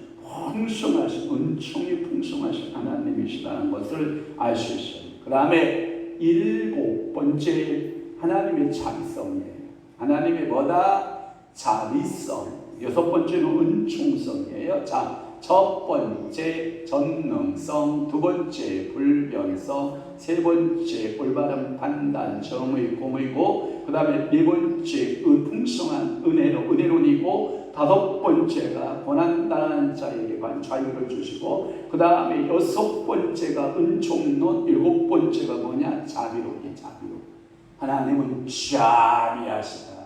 풍성하신 은총이 풍성하신 하나님이시라는 것을 알 수 있어요. 그 다음에 일곱 번째 하나님의 자비성이에요. 하나님의 뭐다? 자비성. 여섯 번째는 은총성이에요. 자, 첫 번째 전능성, 두 번째 불변성, 세 번째 올바른 판단, 정의, 공의고, 그 다음에 네 번째 풍성한 은혜론이고, 다섯 번째가 고난당하는 자에게 자유를 주시고, 그 다음에 여섯 번째가 은총론, 일곱 번째가 뭐냐? 자비로기, 자비로. 하나님은 자비하시다.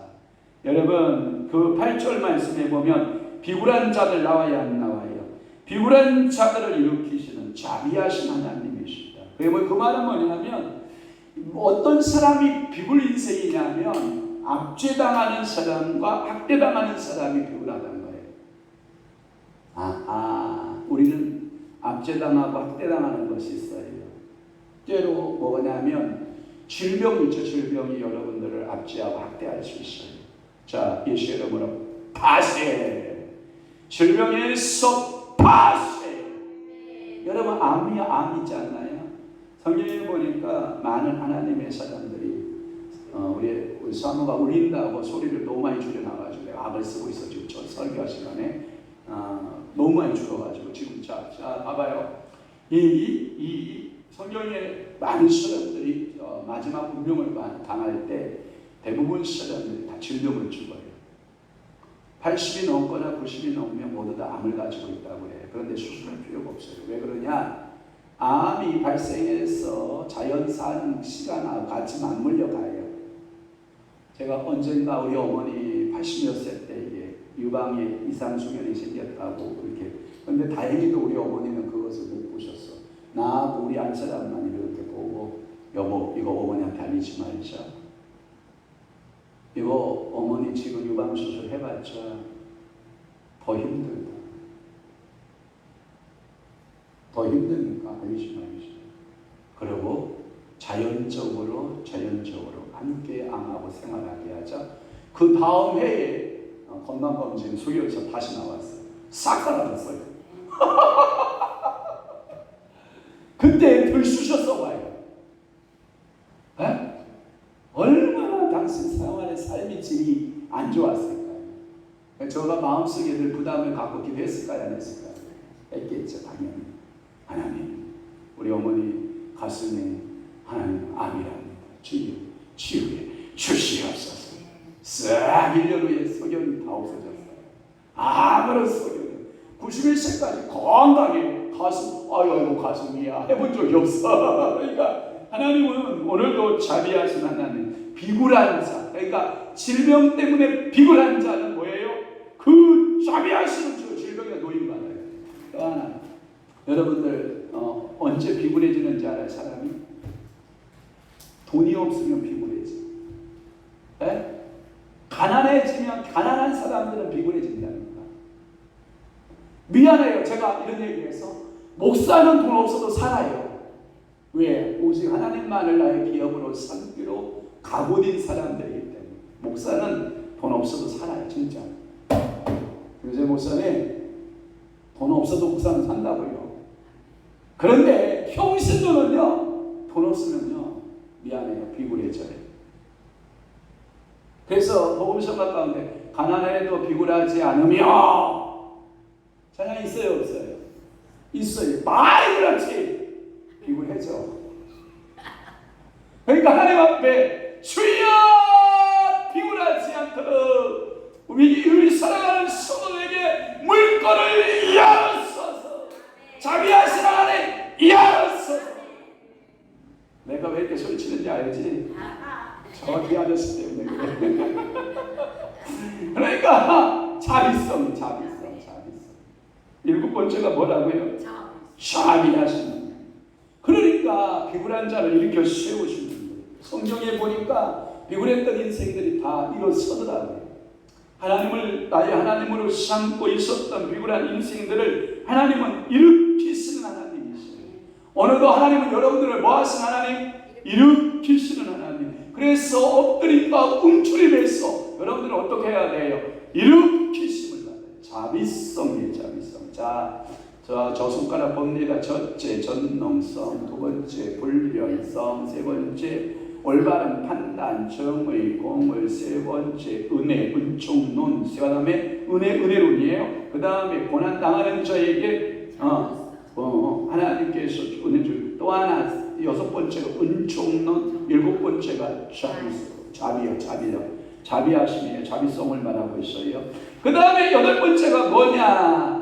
여러분 그 8절 말씀에 보면 비굴한 자들 나와야 안 나와요? 비굴한 자들을 일으키시는 자비하신 하나님이십니다. 그 말은 뭐냐면 어떤 사람이 비굴 인생이냐면 압제당하는 사람과 학대당하는 사람이 비굴하다는 거예요. 우리는 압제당하고 학대당하는 것이 있어요. 때로 뭐냐면 질병이죠. 질병이 여러분들을 압제하고 학대할 수 있어요. 자, 예수 이름으로 파쇄. 질병에서 파쇄. 여러분 암 있지 않나요? 성경에 보니까 많은 하나님의 사람들이 우리 사모가 울린다고 소리를 너무 많이 줄여놔가지고 내가 악을 쓰고 있어. 지금 저 설교 시간에 너무 많이 줄여가지고 지금 자 봐봐요. 이 성경에 많은 사람들이 마지막 운명을 당할 때 대부분 사람들이 다 질병을 죽어요. 80이 넘거나 90이 넘으면 모두 다 암을 가지고 있다고 해요. 그런데 수술할 필요가 없어요. 왜 그러냐? 암이 발생해서 자연산 시간하고 같이 맞물려 가요. 제가 언젠가 우리 어머니 80몇 세 때 이게 유방에 이상수면이 생겼다고 이렇게. 그런데 다행히도 우리 어머니는 그것을 못 보셨어. 나하고 우리 안 사람만 이렇게 보고 여보 이거 어머니한테 알리지 말자. 이거 어머니 지금 유방수술 해봤자 더 힘들다. 더 힘드니까 알리지 말자. 그리고 자연적으로 함께 암하고 생활하게 하자. 그 다음 해에 건강검진 수요일서 다시 나왔어요. 싹 사라졌어요. 그때 들쑤셔서 와요. 에? 얼마나 당신 생활의 삶의 질이 안 좋았을까요? 제가 마음속에 늘 부담을 갖고 기도했을까요? 안 했을까요? 했겠죠, 당연히. 가슴에 하나님 암이랍니다. 주여 치유해 주시옵소서. 싹 1년 후에 소견이 다 없어졌어요. 아무런 소견이 91세까지 건강해. 가슴 아이고 가슴이야 해본 적이 없어. 그러니까 하나님은 오늘도 자비하신 하나님. 비굴한 자, 그러니까 질병 때문에 비굴한 자는 뭐예요? 그 자비하시는 주 질병에 노인받아요. 또 하나, 여러분들 언제 비굴해지는지 알아요? 사람이 돈이 없으면 비굴해져. 네? 가난해지면 가난한 사람들은 비굴해진다니까. 미안해요. 제가 이런 얘기해서 목사는 돈 없어도 살아요. 왜? 오직 하나님만을 나의 기업으로 삼기로 각오된 사람들이기 때문에. 목사는 돈 없어도 살아요. 진짜. 요새 목사는 돈 없어도 목사는 산다고요. 그런데 평신도는요, 돈 없으면요, 미안해요. 비굴해져요. 그래서 복음성가 가운데 가난해도 비굴하지 않으며 찬양이 있어요? 없어요? 있어요. 많이 그렇지. 비굴해져. 그러니까 하나님 앞에 주여 비굴하지 않도록 우리 사랑하는 성도에게 물건을 열어서서 자비하신 하나님 열어서서. 내가 왜 이렇게 소리치는지 알지? 저 뒤 아저씨 때문에 그래. 그러니까 자비성. 7번째가 뭐라고요? 자비하시는. 그러니까 비굴한 자를 일으켜 세우시는 거예요. 성경에 보니까 비굴했던 인생들이 다 일어서더라고요. 하나님을 나의 하나님으로 삼고 있었던 비굴한 인생들을 하나님은 일으키시는 하나님이시죠. 오늘도 하나님은 여러분들을 뭐 하신 하나님? 일으키시는 하나님. 그래서 엎드림과 움츠림에서 여러분들은 어떻게 해야 돼요? 일으키심을 받아요. 자비성이에요. 자비성. 자, 저 손가락 봅니다. 첫째 전능성, 두 번째 불변성, 세 번째 올바른 판단, 정의, 공의, 세 번째 은혜, 은총론, 그 다음에 은혜론이에요. 그 다음에 고난 당하는 자에게 하나님께서 은혜 줄. 또 하나 6번째가 은총론, 7번째가 자비하심이에요. 자비성을 말하고 있어요. 그 다음에 8번째가 뭐냐?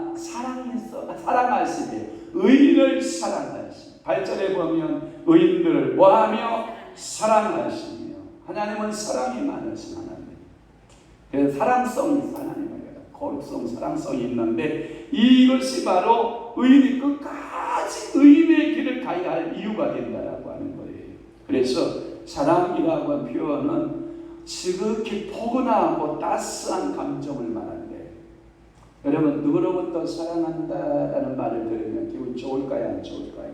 사랑하심이에요. 의인을 사랑하심. 8절에 보면 의인들을 뭐하며? 사랑하시며. 하나님은 사랑이 많으신 하나님. 그래서 사랑성이 하나님입니다. 거룩성, 사랑성이 있는데 이것이 바로 의인이 끝까지 의인의 길을 가야 할 이유가 된다라고 하는 거예요. 그래서 사랑이라고 하는 표현은 지극히 포근하고 따스한 감정을 말하는데, 여러분 누구로부터 사랑한다라는 말을 들으면 기분 좋을까요? 안 좋을까요?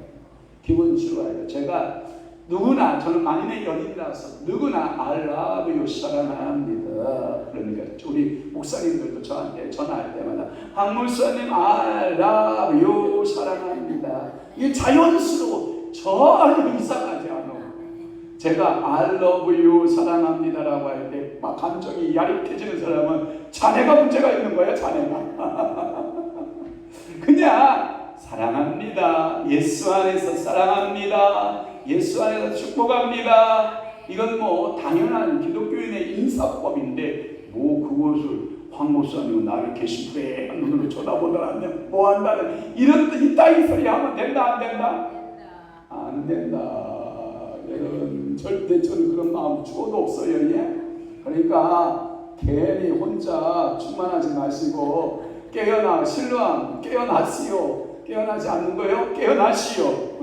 기분 좋아요. 제가 누구나, 저는 만인의 연인이라서 누구나 I love you 사랑합니다. 그러니까 우리 목사님들도 저한테 전화할 때마다 한 목사님 I love you 사랑합니다. 이게 자연스러워. 전혀 이상하지 않아. 제가 I love you 사랑합니다라고 할 때 막 감정이 야릇해지는 사람은 자네가 문제가 있는 거야. 자네가. 그냥 사랑합니다. 예수 안에서 사랑합니다. 예수 안에서 축복합니다. 이건 뭐 당연한 기독교인의 인사법인데 뭐 그것을 황 목사님은 나를 게시물에 눈으로 쳐다보더라면 뭐 한다는 이런 이따위 소리 하면 된다 안 된다? 안 된다. 여러분 절대 저는 그런 마음 주어도 없어요. 예? 그러니까 괜히 혼자 충만하지 마시고 신랑 깨어나시오. 깨어나지 않는 거예요? 깨어나시오.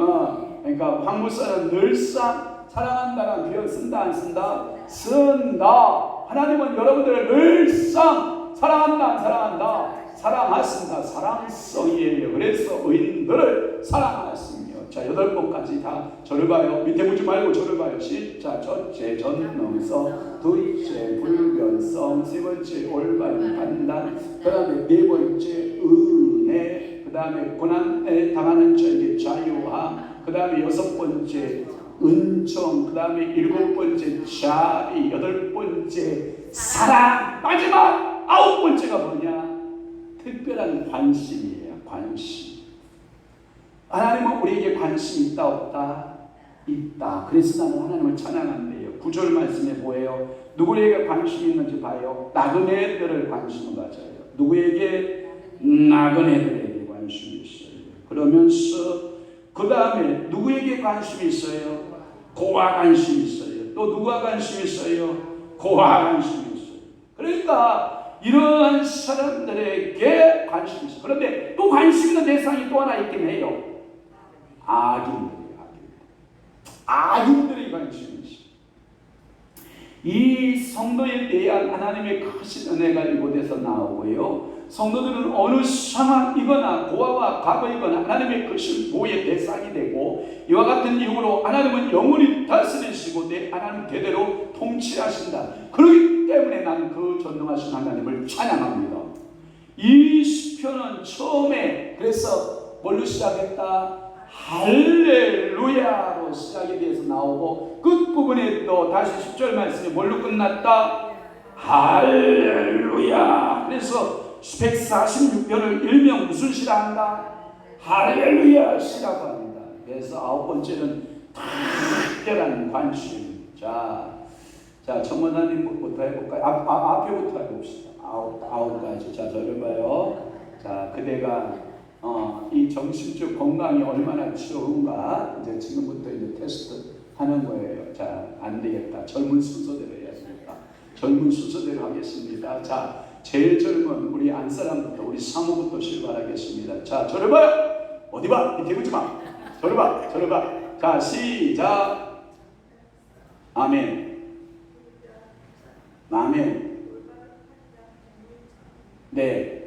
그러니까 황 목사는 늘상 사랑한다는 표현 쓴다 안 쓴다? 쓴다. 하나님은 여러분들을 늘상 사랑한다 안 사랑한다? 사랑하신다. 사랑성이에요. 그래서 의인들을 사랑하십니다. 자, 8번까지 다 저를 봐요. 밑에 보지 말고 저를 봐요. 자, 첫째 전능성, 둘째 불변성, 세 번째 올바른 판단, 그 다음에 네 번째 은혜, 그 다음에 고난에 당하는 자에게 자유함, 그 다음에 6번째 은총, 그 다음에 7번째 자비, 8번째 사랑, 마지막 9번째가 뭐냐? 특별한 관심이에요. 관심. 하나님은 우리에게 관심이 있다 없다? 있다. 그래서 나는 하나님을 찬양한대요. 9절 말씀에 뭐예요? 누구에게 관심이 있는지 봐요. 나그네들을 관심을 가져요. 누구에게? 나그네들에게 관심이 있어요. 그러면서 그 다음에 누구에게 관심이 있어요? 고와 관심이 있어요. 또 누가 관심이 있어요? 고와 관심이 있어요. 그러니까 이러한 사람들에게 관심이 있어요. 그런데 또 관심 있는 대상이 또 하나 있긴 해요. 악인들이 관심이 있어요. 이 성도에 대한 하나님의 크신 은혜가 이곳에서 나오고요. 성도들은 어느 상황이거나 고아와 과거이거나 하나님의 크신 보호의 대상이 되고, 이와 같은 이유로 하나님은 영원히 다스리시고 내 하나님 대대로 통치하신다. 그렇기 때문에 나는 그 전능하신 하나님을 찬양합니다. 이 시편은 처음에 그래서 뭘로 시작했다? 할렐루야로 시작에 대해서 나오고, 끝부분에 또 다시 10절 말씀이 뭘로 끝났다? 할렐루야. 그래서 146편을 일명 무슨 시라 한다? 할렐루야 시라고 합니다. 그래서 아홉 번째는 특별한 관심. 자, 청문하님부터 해볼까요? 앞에부터 해봅시다. 아홉 가지. 자, 저를 봐요. 자, 그대가 이 정신적 건강이 얼마나 좋은가 이제 지금부터 이제 테스트 하는 거예요. 자, 안 되겠다. 젊은 순서대로 해야겠다. 젊은 순서대로 하겠습니다. 자, 제일 젊은 우리 안사람부터, 우리 사모부터 출발하겠습니다. 자, 저를 봐요. 어디 봐? 밑에 보지 마. 저를 봐. 자, 시작. 아멘. 네.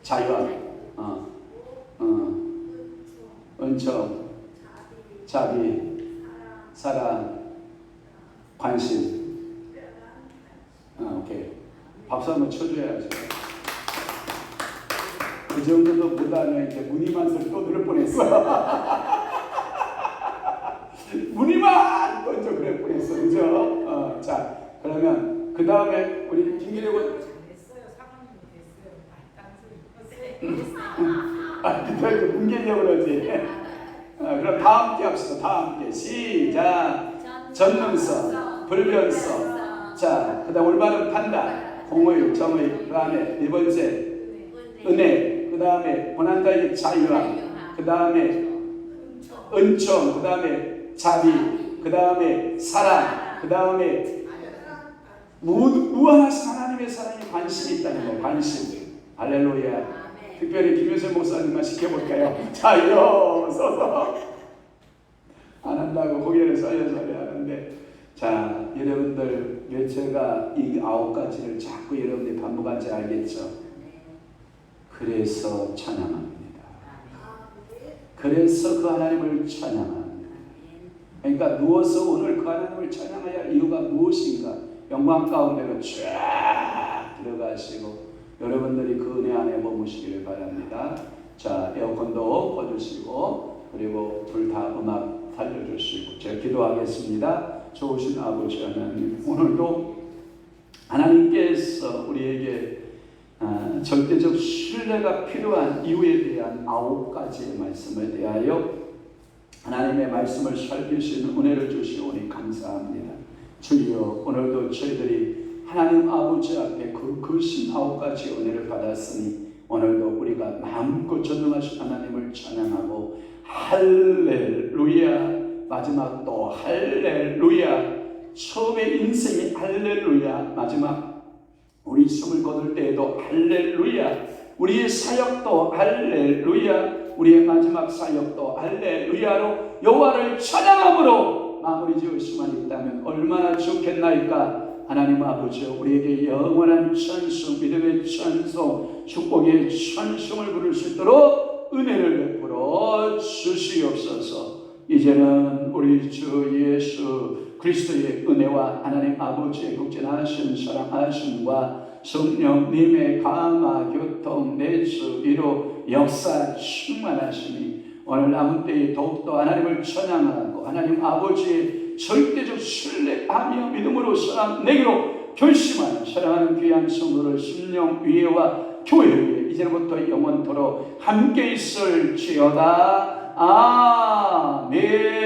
자유함, 은총, 자비, 사랑, 관심. 오케이. 박수 한번 쳐줘야지. 그 정도도 못하면 이제 무늬만 소리 또 들을 뻔했어. 무늬만 또 좀 그럴 뻔했어. 그죠? 자, 그러면 그 다음에 우리 김기래군. 이렇게 뭉개려고 그러지. 그럼 다 함께 합시다. 다 함께. 시작. 전능성, 불변성. 자, 그 다음 올바른 판단, 공의, 정의. 그 다음에 네 번째 은혜. 그 다음에 고난자에게 자유함. 그 다음에 은총. 그 다음에 자비. 그 다음에 사랑. 그 다음에 무한하신 하나님의 사랑에 관심이 있다는 거예요. 관심. 할렐루야. 특별히 김효선 목사님만 시켜볼까요? 자, 일어서서 안 한다고 고개를 설레설레 하는데, 자, 여러분들 왜 제가 이 아홉 가지를 자꾸 여러분들이 반복한지 알겠죠? 그래서 찬양합니다. 그래서 그 하나님을 찬양합니다. 그러니까 누워서 오늘 그 하나님을 찬양해야 할 이유가 무엇인가? 영광 가운데로 쫙 들어가시고 여러분들이 그 은혜 안에 머무시기를 바랍니다. 자, 에어컨도 꺼주시고 그리고 둘 다 음악 살려주시고 제가 기도하겠습니다. 좋으신 아버지 하나님, 오늘도 하나님께서 우리에게 절대적 신뢰가 필요한 이유에 대한 아홉 가지의 말씀에 대하여 하나님의 말씀을 살필 수 있는 은혜를 주시오니 감사합니다. 주여, 오늘도 저희들이 하나님 아버지 앞에 그 크신 아홉 가지 은혜를 받았으니 오늘도 우리가 마음껏 전능하신 하나님을 찬양하고 할렐루야, 마지막 또 할렐루야, 처음에 인생이 할렐루야, 마지막 우리 숨을 거둘 때에도 할렐루야, 우리의 사역도 할렐루야, 우리의 마지막 사역도 할렐루야로 여호와를 찬양함으로 마무리 지을 수만 있다면 얼마나 좋겠나이까. 하나님 아버지, 우리에게 영원한 찬송, 믿음의 찬송, 축복의 찬송을 부를 수 있도록 은혜를 베풀어 주시옵소서. 이제는 우리 주 예수 그리스도의 은혜와 하나님 아버지의 극진하신 사랑하심과 성령님의 강화, 교통, 내수, 위로, 역사 충만하시니 오늘 남은 때에 더욱더 하나님을 찬양하고 하나님 아버지의 절대적 신뢰하며 믿음으로 사랑 내기로 결심하는 사랑하는 귀한 성도를 심령 위에와 교회 위에 이제부터 영원토록 함께 있을지어다. 아멘.